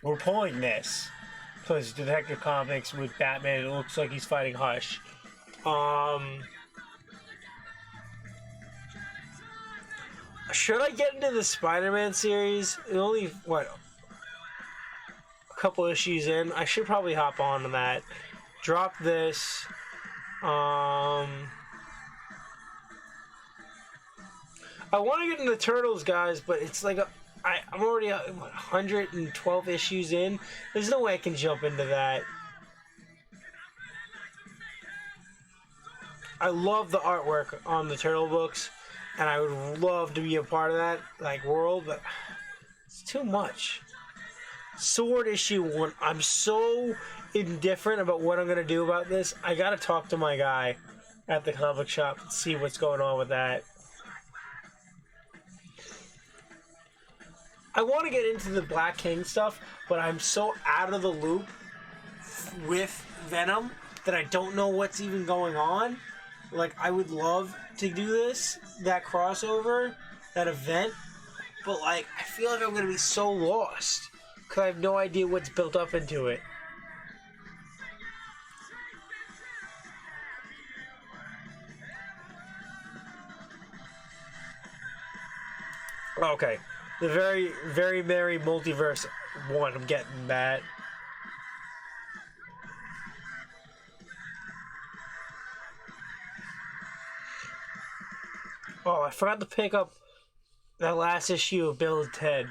we're pulling this. So it's Detective Comics with Batman. It looks like he's fighting Hush. Should I get into the Spider-Man series? It's only, what, a couple issues in. I should probably hop on to that. Drop this. I want to get into the Turtles, guys, but it's like I'm already 112 issues in. There's no way I can jump into that. I love the artwork on the Turtle books, and I would love to be a part of that like world, but it's too much. Sword issue 1. I'm so indifferent about what I'm gonna do about this. I gotta talk to my guy at the comic shop and see what's going on with that. I want to get into the Black King stuff, but I'm so out of the loop with Venom that I don't know what's even going on. Like, I would love to do that crossover, that event, but like, I feel like I'm gonna be so lost because I have no idea what's built up into it. Okay, the very, very merry multiverse one. I'm getting that. Oh, I forgot to pick up that last issue of Bill and Ted.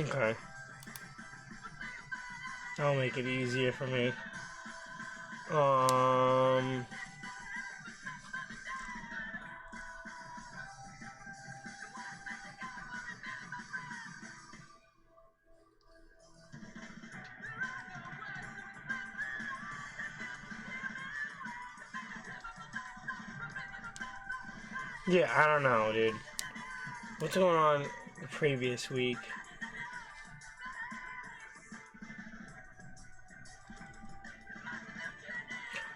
Okay. That'll make it easier for me. Yeah, I don't know, dude. What's going on the previous week?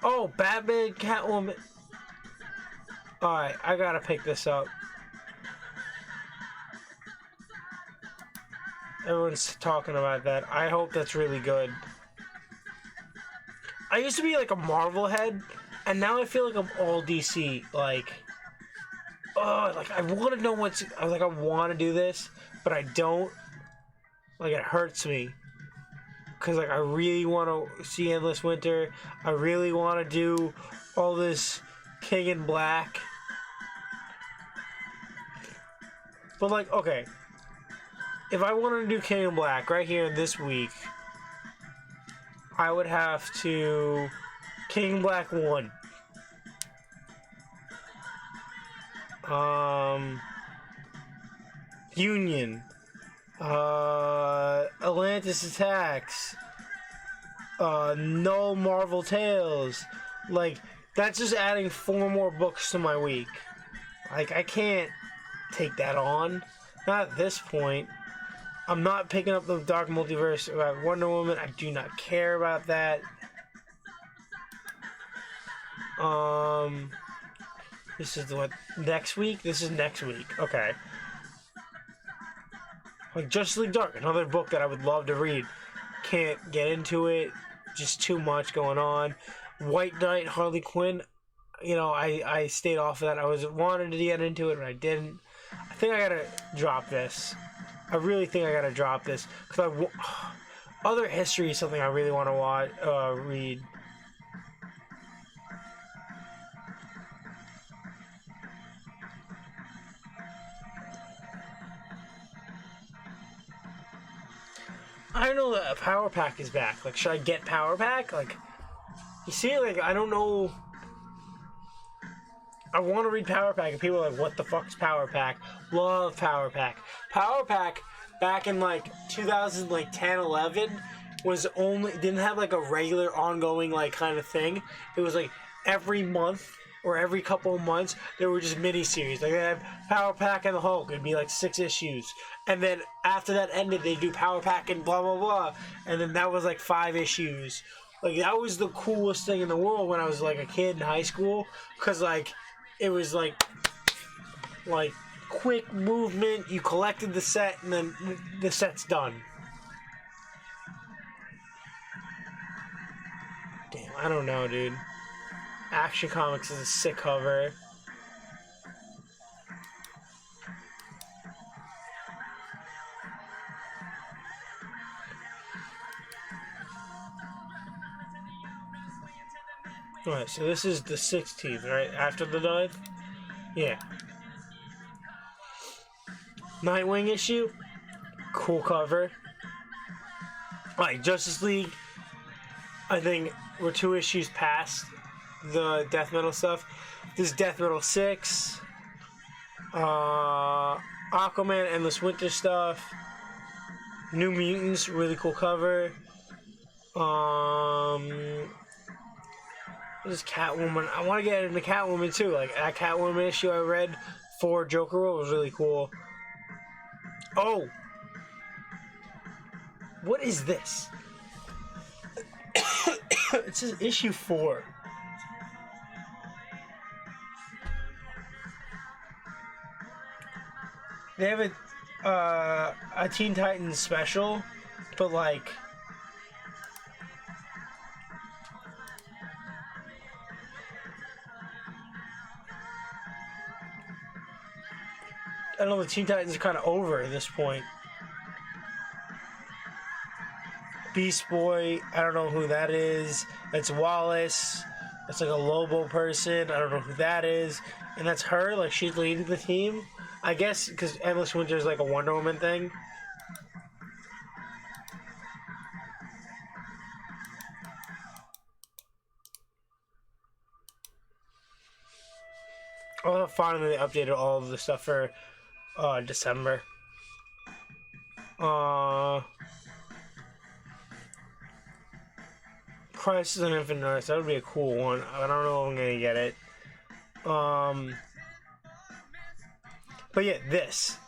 Oh, Batman, Catwoman. Alright, I gotta pick this up. Everyone's talking about that. I hope that's really good. I used to be like a Marvel head, and now I feel like I'm all DC. Like, like I want to know what's. I want to do this, but I don't. Like, it hurts me. Because, like, I really want to see Endless Winter. I really want to do all this King in Black. But, like, okay. If I wanted to do King in Black right here this week, I would have to... King in Black 1. Union. Atlantis Attacks. No Marvel Tales. Like, that's just adding 4 more books to my week. Like, I can't take that on. Not at this point. I'm not picking up the Dark Multiverse about Wonder Woman. I do not care about that. This is what, next week? This is next week. Okay. Like, Justice League Dark, another book that I would love to read. Can't get into it. Just too much going on. White Knight, Harley Quinn. You know, I stayed off of that. I wanted to get into it, but I didn't. I think I gotta drop this. I really think I gotta drop this. Because Other History is something I really want to read. I don't know that Power Pack is back. Like, should I get Power Pack? Like, you see, like, I don't know. I want to read Power Pack, and people are like, what the fuck's Power Pack? Love Power Pack. Power Pack, back in, like, 2010, 11, didn't have, like, a regular, ongoing, like, kind of thing. It was, like, every month, or every couple of months, there were just mini-series. Like, they have Power Pack and the Hulk. It'd be, like, 6 issues. And then, after that ended, they'd do Power Pack and blah, blah, blah. And then that was, like, 5 issues. Like, that was the coolest thing in the world when I was, like, a kid in high school. Because, like, it was like quick movement. You collected the set, and then the set's done. Damn, I don't know, dude. Action Comics is a sick cover. Alright, so this is the 16th, right? After the 9th? Yeah. Nightwing issue. Cool cover. Alright, Justice League. I think we're 2 issues past the Death Metal stuff. This is Death Metal 6. Aquaman, Endless Winter stuff. New Mutants, really cool cover. This is Catwoman. I want to get into Catwoman too. Like that Catwoman issue I read for Joker World was really cool. Oh, what is this? It says issue 4. They have a Teen Titans special, but like. I don't know, the Teen Titans are kind of over at this point. Beast Boy, I don't know who that is. That's Wallace. That's like a Lobo person. I don't know who that is. And that's her, like she's leading the team. I guess because Endless Winter is like a Wonder Woman thing. Oh, finally they updated all of the stuff for December. Crisis on Infinite Earths, that would be a cool one. I don't know if I'm gonna get it. But yeah, this.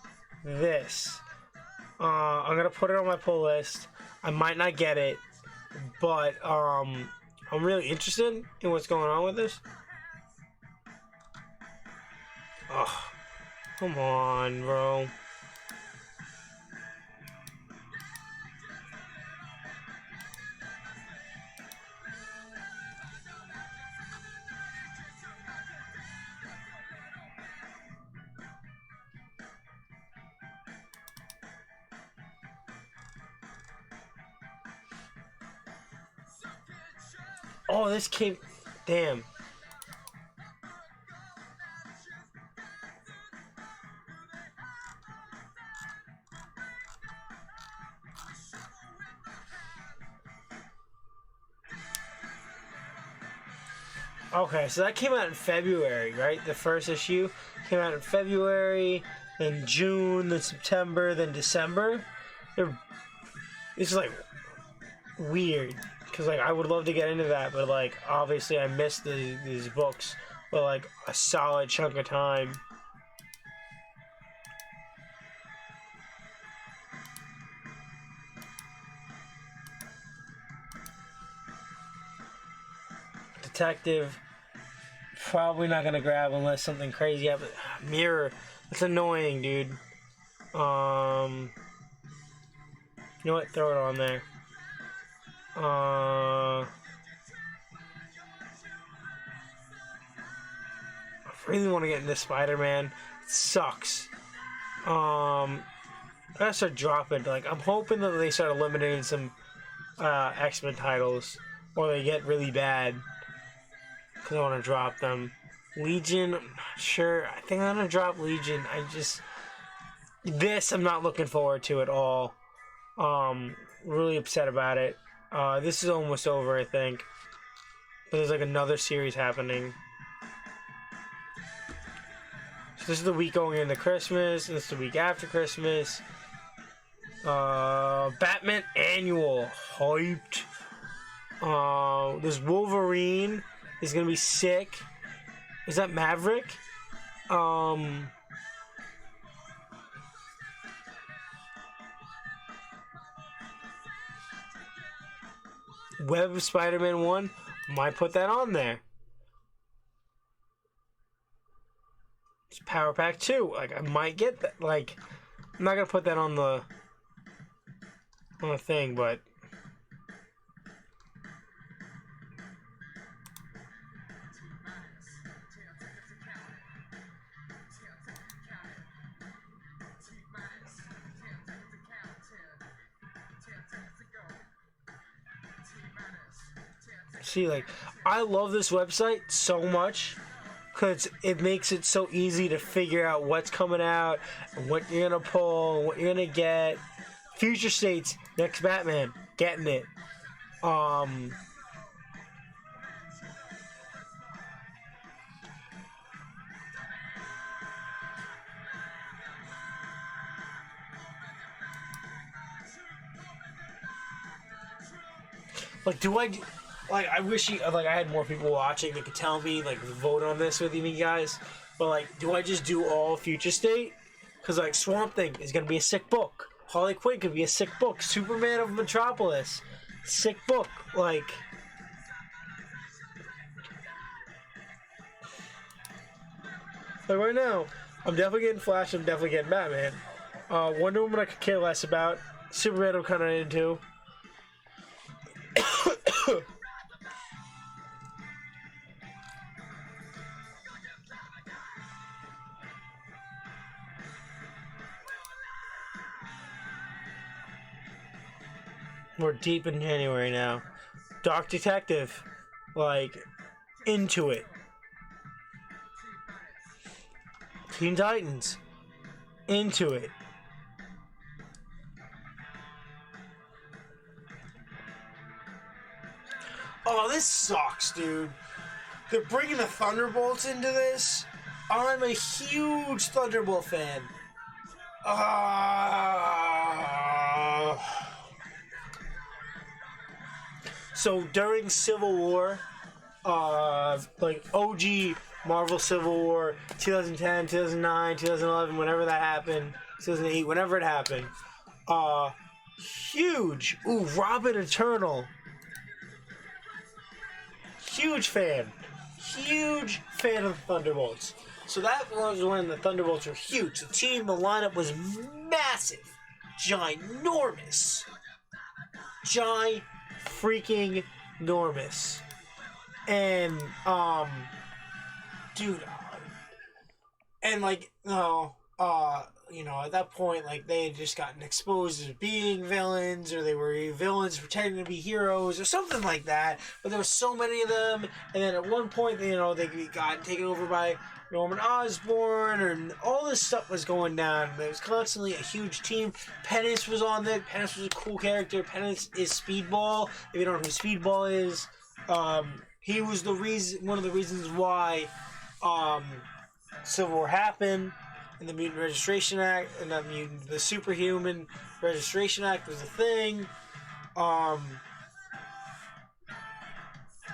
I'm gonna put it on my pull list. I might not get it, but I'm really interested in what's going on with this. Oh, come on, bro. Oh, this came... Damn. Okay, so that came out in February, right? The first issue came out in February, then June, then September, then December. It's like weird because like I would love to get into that, but like obviously I missed these books for like a solid chunk of time. Detective. Probably not gonna grab unless something crazy happens. Mirror, that's annoying, dude. You know what? Throw it on there. I really want to get into Spider-Man. It sucks. I gotta start dropping. Like, I'm hoping that they start eliminating some X-Men titles, or they get really bad. Because I want to drop them. Legion, I'm not sure. I think I'm going to drop Legion. This I'm not looking forward to at all. Really upset about it. This is almost over, I think. But there's like another series happening. So this is the week going into Christmas. And this is the week after Christmas. Batman Annual. Hyped. There's Wolverine. Is gonna be sick. Is that Maverick? Web of Spider-Man 1. Might put that on there. Power Pack 2. Like, I might get that. Like, I'm not gonna put that on the thing, but see, like, I love this website so much because it makes it so easy to figure out what's coming out, and what you're gonna pull, and what you're gonna get. Future States, next Batman, getting it. Like, I wish I had more people watching that could tell me, like, vote on this with me, guys. But, like, do I just do all Future State? Because, like, Swamp Thing is going to be a sick book. Harley Quinn could be a sick book. Superman of Metropolis, sick book. Like right now, I'm definitely getting Flash. I'm definitely getting Batman. Wonder Woman I could care less about. Superman I'm kind of into. We're deep in January now. Dark Detective, like, into it. Teen Titans, into it. Oh, this sucks, dude. They're bringing the Thunderbolts into this. I'm a huge Thunderbolt fan. So during Civil War, like OG Marvel Civil War, 2010, 2009, 2011, whenever that happened, 2008, whenever it happened, huge. Ooh, Robin Eternal. Huge fan of the Thunderbolts. So that was when the Thunderbolts were huge. The lineup was massive, ginormous, freaking enormous. And dude, and like at that point, like, they had just gotten exposed as being villains, or they were villains pretending to be heroes, or something like that. But there were so many of them, and then at one point, they got taken over by Norman Osborn, and all this stuff was going down. There was constantly a huge team. Penance was on there. Penance was a cool character. Penance is Speedball. If you don't know who Speedball is, he was one of the reasons why Civil War happened. And the Mutant Registration Act, and the Superhuman Registration Act was a thing.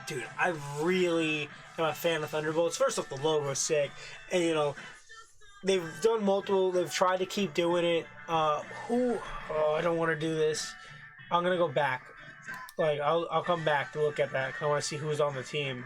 Dude, I really am a fan of Thunderbolts. First off, the logo's sick, and they've tried to keep doing it. I don't want to do this. I'm gonna go back. Like, I'll come back to look at that, because I want to see who's on the team.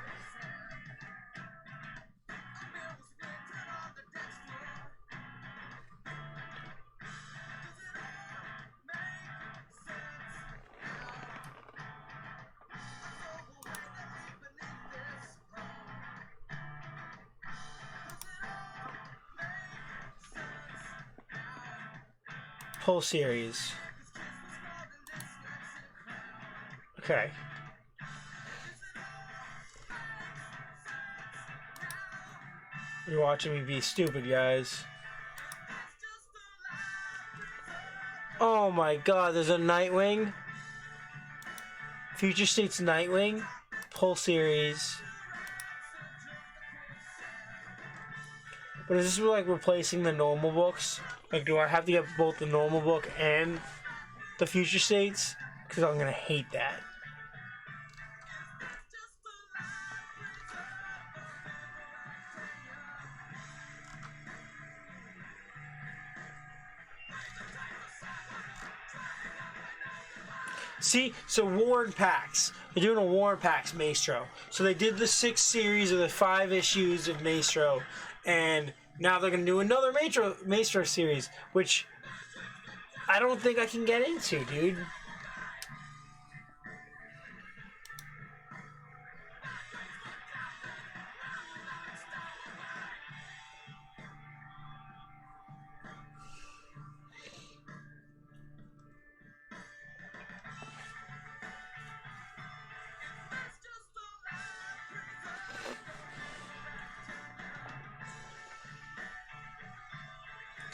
Whole series. Okay. You're watching me be stupid, guys. Oh my god, there's a Nightwing. Future State's Nightwing. Whole series. But is this like replacing the normal books? Like, do I have to get both the normal book and the Future States? Because I'm going to hate that. See, so Warren Packs. They're doing a Warren Packs Maestro. So they did the 6 series of the 5 issues of Maestro, and Now they're gonna do another Maestro series, which I don't think I can get into, dude.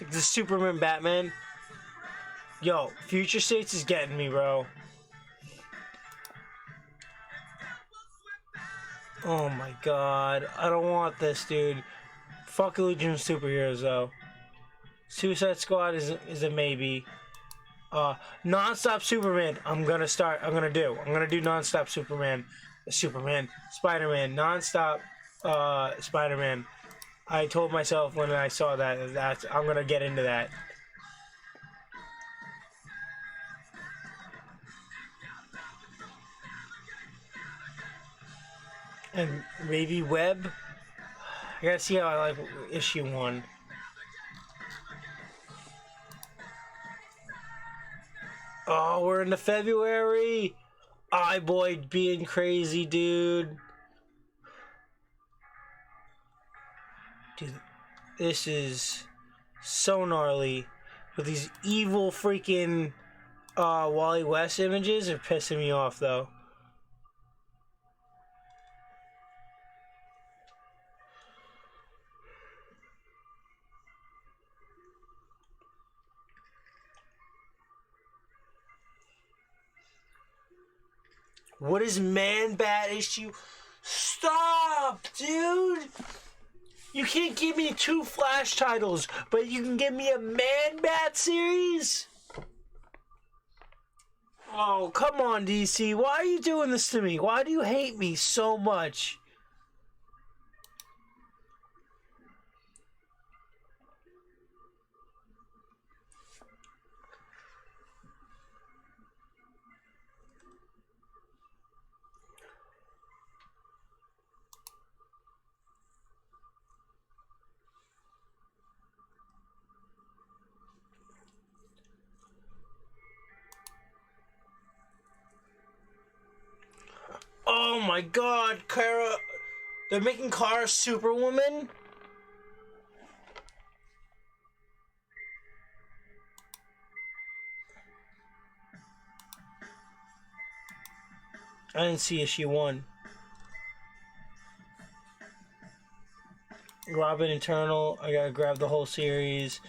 The Superman Batman. Yo, Future States is getting me, bro. Oh my god. I don't want this, dude. Fuck Legion of Superheroes, though. Suicide Squad is a maybe. Non-stop Superman. I'm gonna do non-stop Superman. Spider-Man. Non-stop Spider-Man. I told myself when I saw that I'm gonna get into that. And maybe Web. I gotta see how I like issue 1. Oh, we're into February. iBoy being crazy, dude. Dude, this is so gnarly. But these evil freaking Wally West images are pissing me off, though. What is Man-Bat issue? Stop, dude! You can't give me 2 Flash titles, but you can give me a Man-Bat series? Oh, come on, DC. Why are you doing this to me? Why do you hate me so much? Oh my god, Kara. They're making Kara Superwoman? I didn't see issue 1. Robin Eternal. I gotta grab the whole series.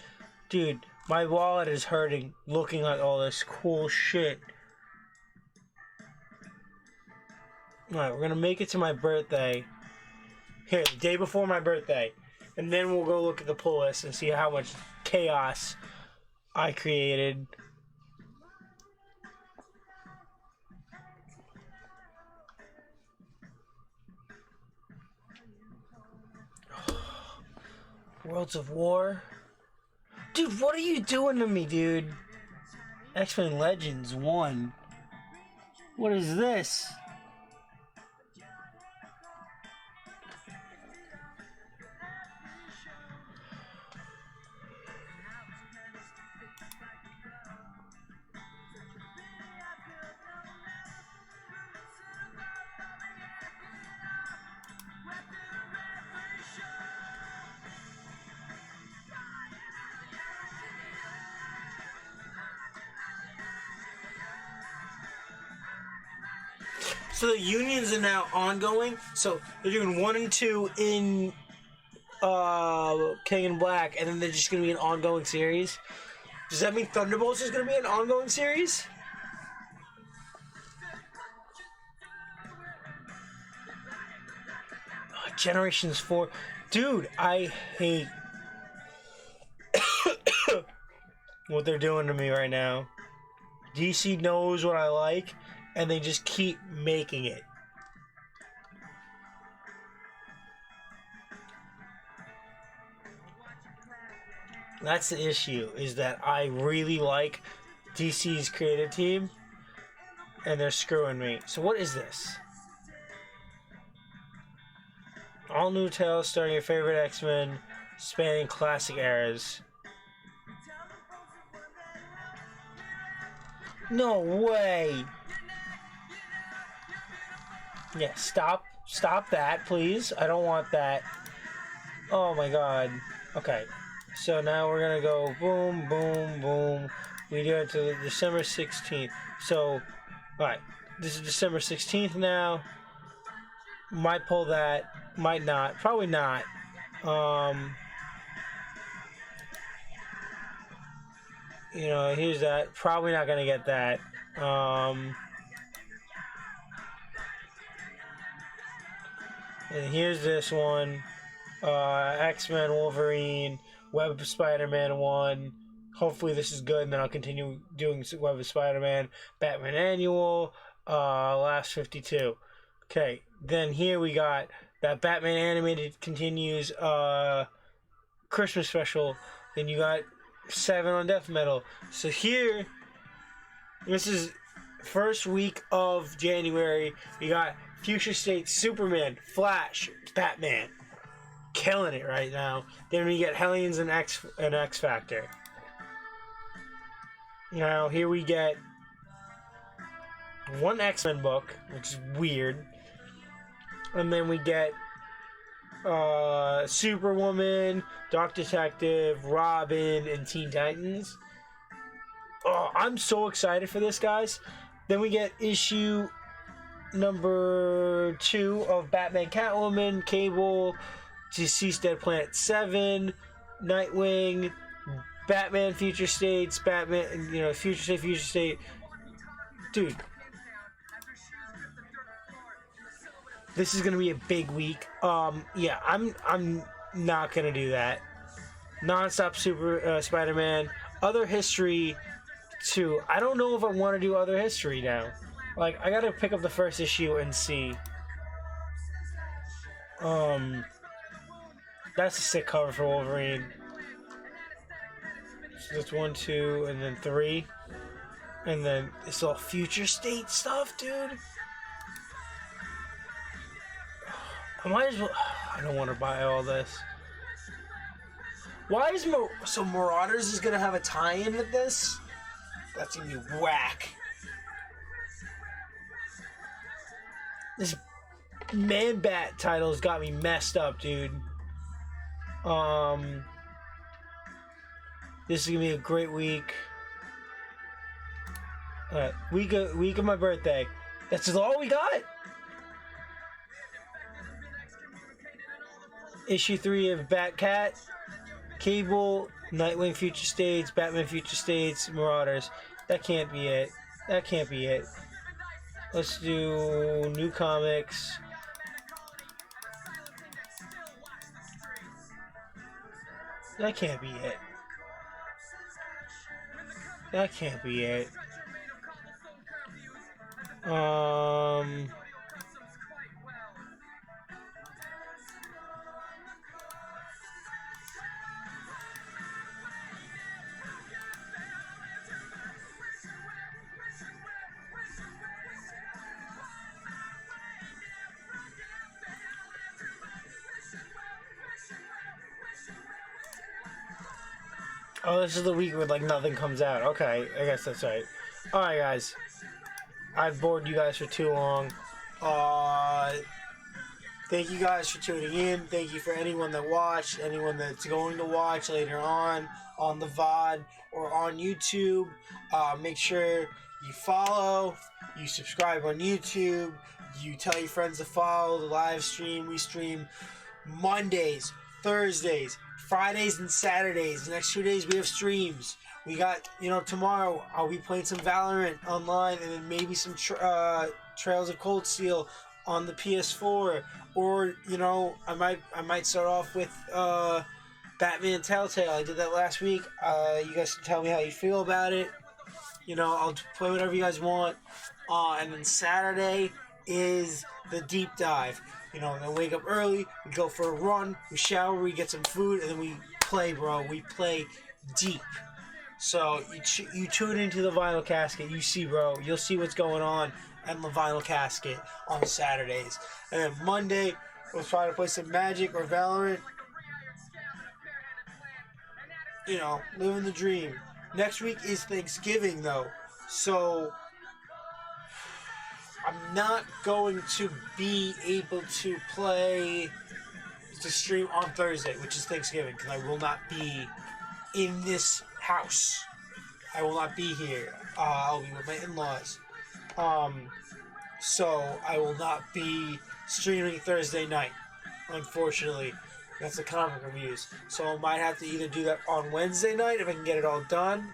Dude, my wallet is hurting looking at all this cool shit. Alright, we're gonna make it to my birthday. Here, the day before my birthday. And then we'll go look at the pull list and see how much chaos I created. Worlds of War. Dude, what are you doing to me, dude? X-Men Legends 1. What is this? So the unions are now ongoing. So they're doing 1 and 2 in King and Black, and then they're just gonna be an ongoing series. Does that mean Thunderbolts is gonna be an ongoing series? Generations 4. Dude, I hate what they're doing to me right now. DC knows what I like, and they just keep making it. That's the issue, is that I really like DC's creative team, and they're screwing me. So what is this? All new tales starring your favorite X-Men, spanning classic eras. No way! Yeah, stop that, please. I don't want that. Oh my god. Okay. So now we're gonna go boom, boom, boom. We do it to December 16th. So, alright. This is December 16th now. Might pull that. Might not. Probably not. You know, here's that. Probably not gonna get that. And here's this one. X-Men, Wolverine, Web of Spider-Man 1. Hopefully this is good, and then I'll continue doing Web of Spider-Man, Batman Annual, Last 52. Okay, then here we got that Batman Animated continues, Christmas special. Then you got 7 on Death Metal. So here, this is first week of January. We got Future State, Superman, Flash, Batman. Killing it right now. Then we get Hellions and X Factor. Now here we get one X-Men book, which is weird. And then we get Superwoman, Dark Detective, Robin, and Teen Titans. Oh, I'm so excited for this, guys. Then we get issue number 2 of Batman, Catwoman, Cable, Deceased Dead Planet 7, Nightwing, Batman Future States, Batman, Future State. Dude. This is going to be a big week. Yeah, I'm not going to do that. Non-stop Super Spider-Man. Other History 2. I don't know if I want to do Other History now. Like, I got to pick up the first issue and see. That's a sick cover for Wolverine. So that's 1, 2, and then 3. And then it's all Future State stuff, dude. I might as well... I don't want to buy all this. Why is so Marauders is going to have a tie-in with this? That's going to be whack. This Man-Bat title's got me messed up, dude. This is gonna be a great week. Week of my birthday. That's all we got. Issue 3 of Batcat, Cable, Nightwing Future States, Batman Future States, Marauders. That can't be it. That can't be it. Let's do New Comics. That can't be it. That can't be it. Oh, this is the week where, like, nothing comes out. Okay, I guess that's right. Alright, guys. I've bored you guys for too long. Thank you guys for tuning in. Thank you for anyone that watched, anyone that's going to watch later on the VOD or on YouTube. Make sure you follow, you subscribe on YouTube, you tell your friends to follow the live stream. We stream Mondays, Thursdays, Fridays, and Saturdays. The next 2 days we have streams. We got, tomorrow I'll be playing some Valorant online, and then maybe some Trails of Cold Steel on the PS4. Or, I might start off with Batman Telltale. I did that last week. You guys can tell me how you feel about it. I'll play whatever you guys want. And then Saturday is the deep dive. We wake up early, we go for a run, we shower, we get some food, and then we play, bro. We play deep. So you tune into the Vinyl Casket. You see, bro. You'll see what's going on in the Vinyl Casket on Saturdays. And then Monday, we'll try to play some Magic or Valorant. living the dream. Next week is Thanksgiving, though, so I'm not going to be able to stream on Thursday, which is Thanksgiving, because I will not be in this house. I will not be here. I'll be with my in-laws. So I will not be streaming Thursday night, unfortunately. That's the comic reviews. So I might have to either do that on Wednesday night if I can get it all done.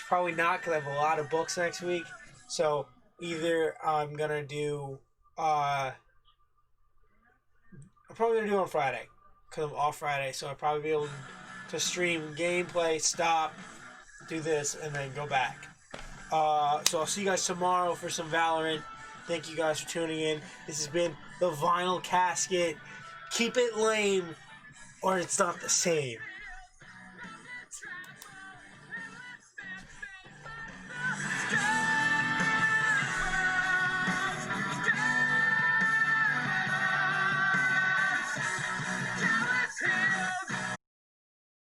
Probably not, because I have a lot of books next week. So either I'm going to do... I'm probably going to do it on Friday, because I'm off Friday. So I'll probably be able to stream gameplay, stop, do this, and then go back. So I'll see you guys tomorrow for some Valorant. Thank you guys for tuning in. This has been the Vinyl Casket. Keep it lame, or it's not the same.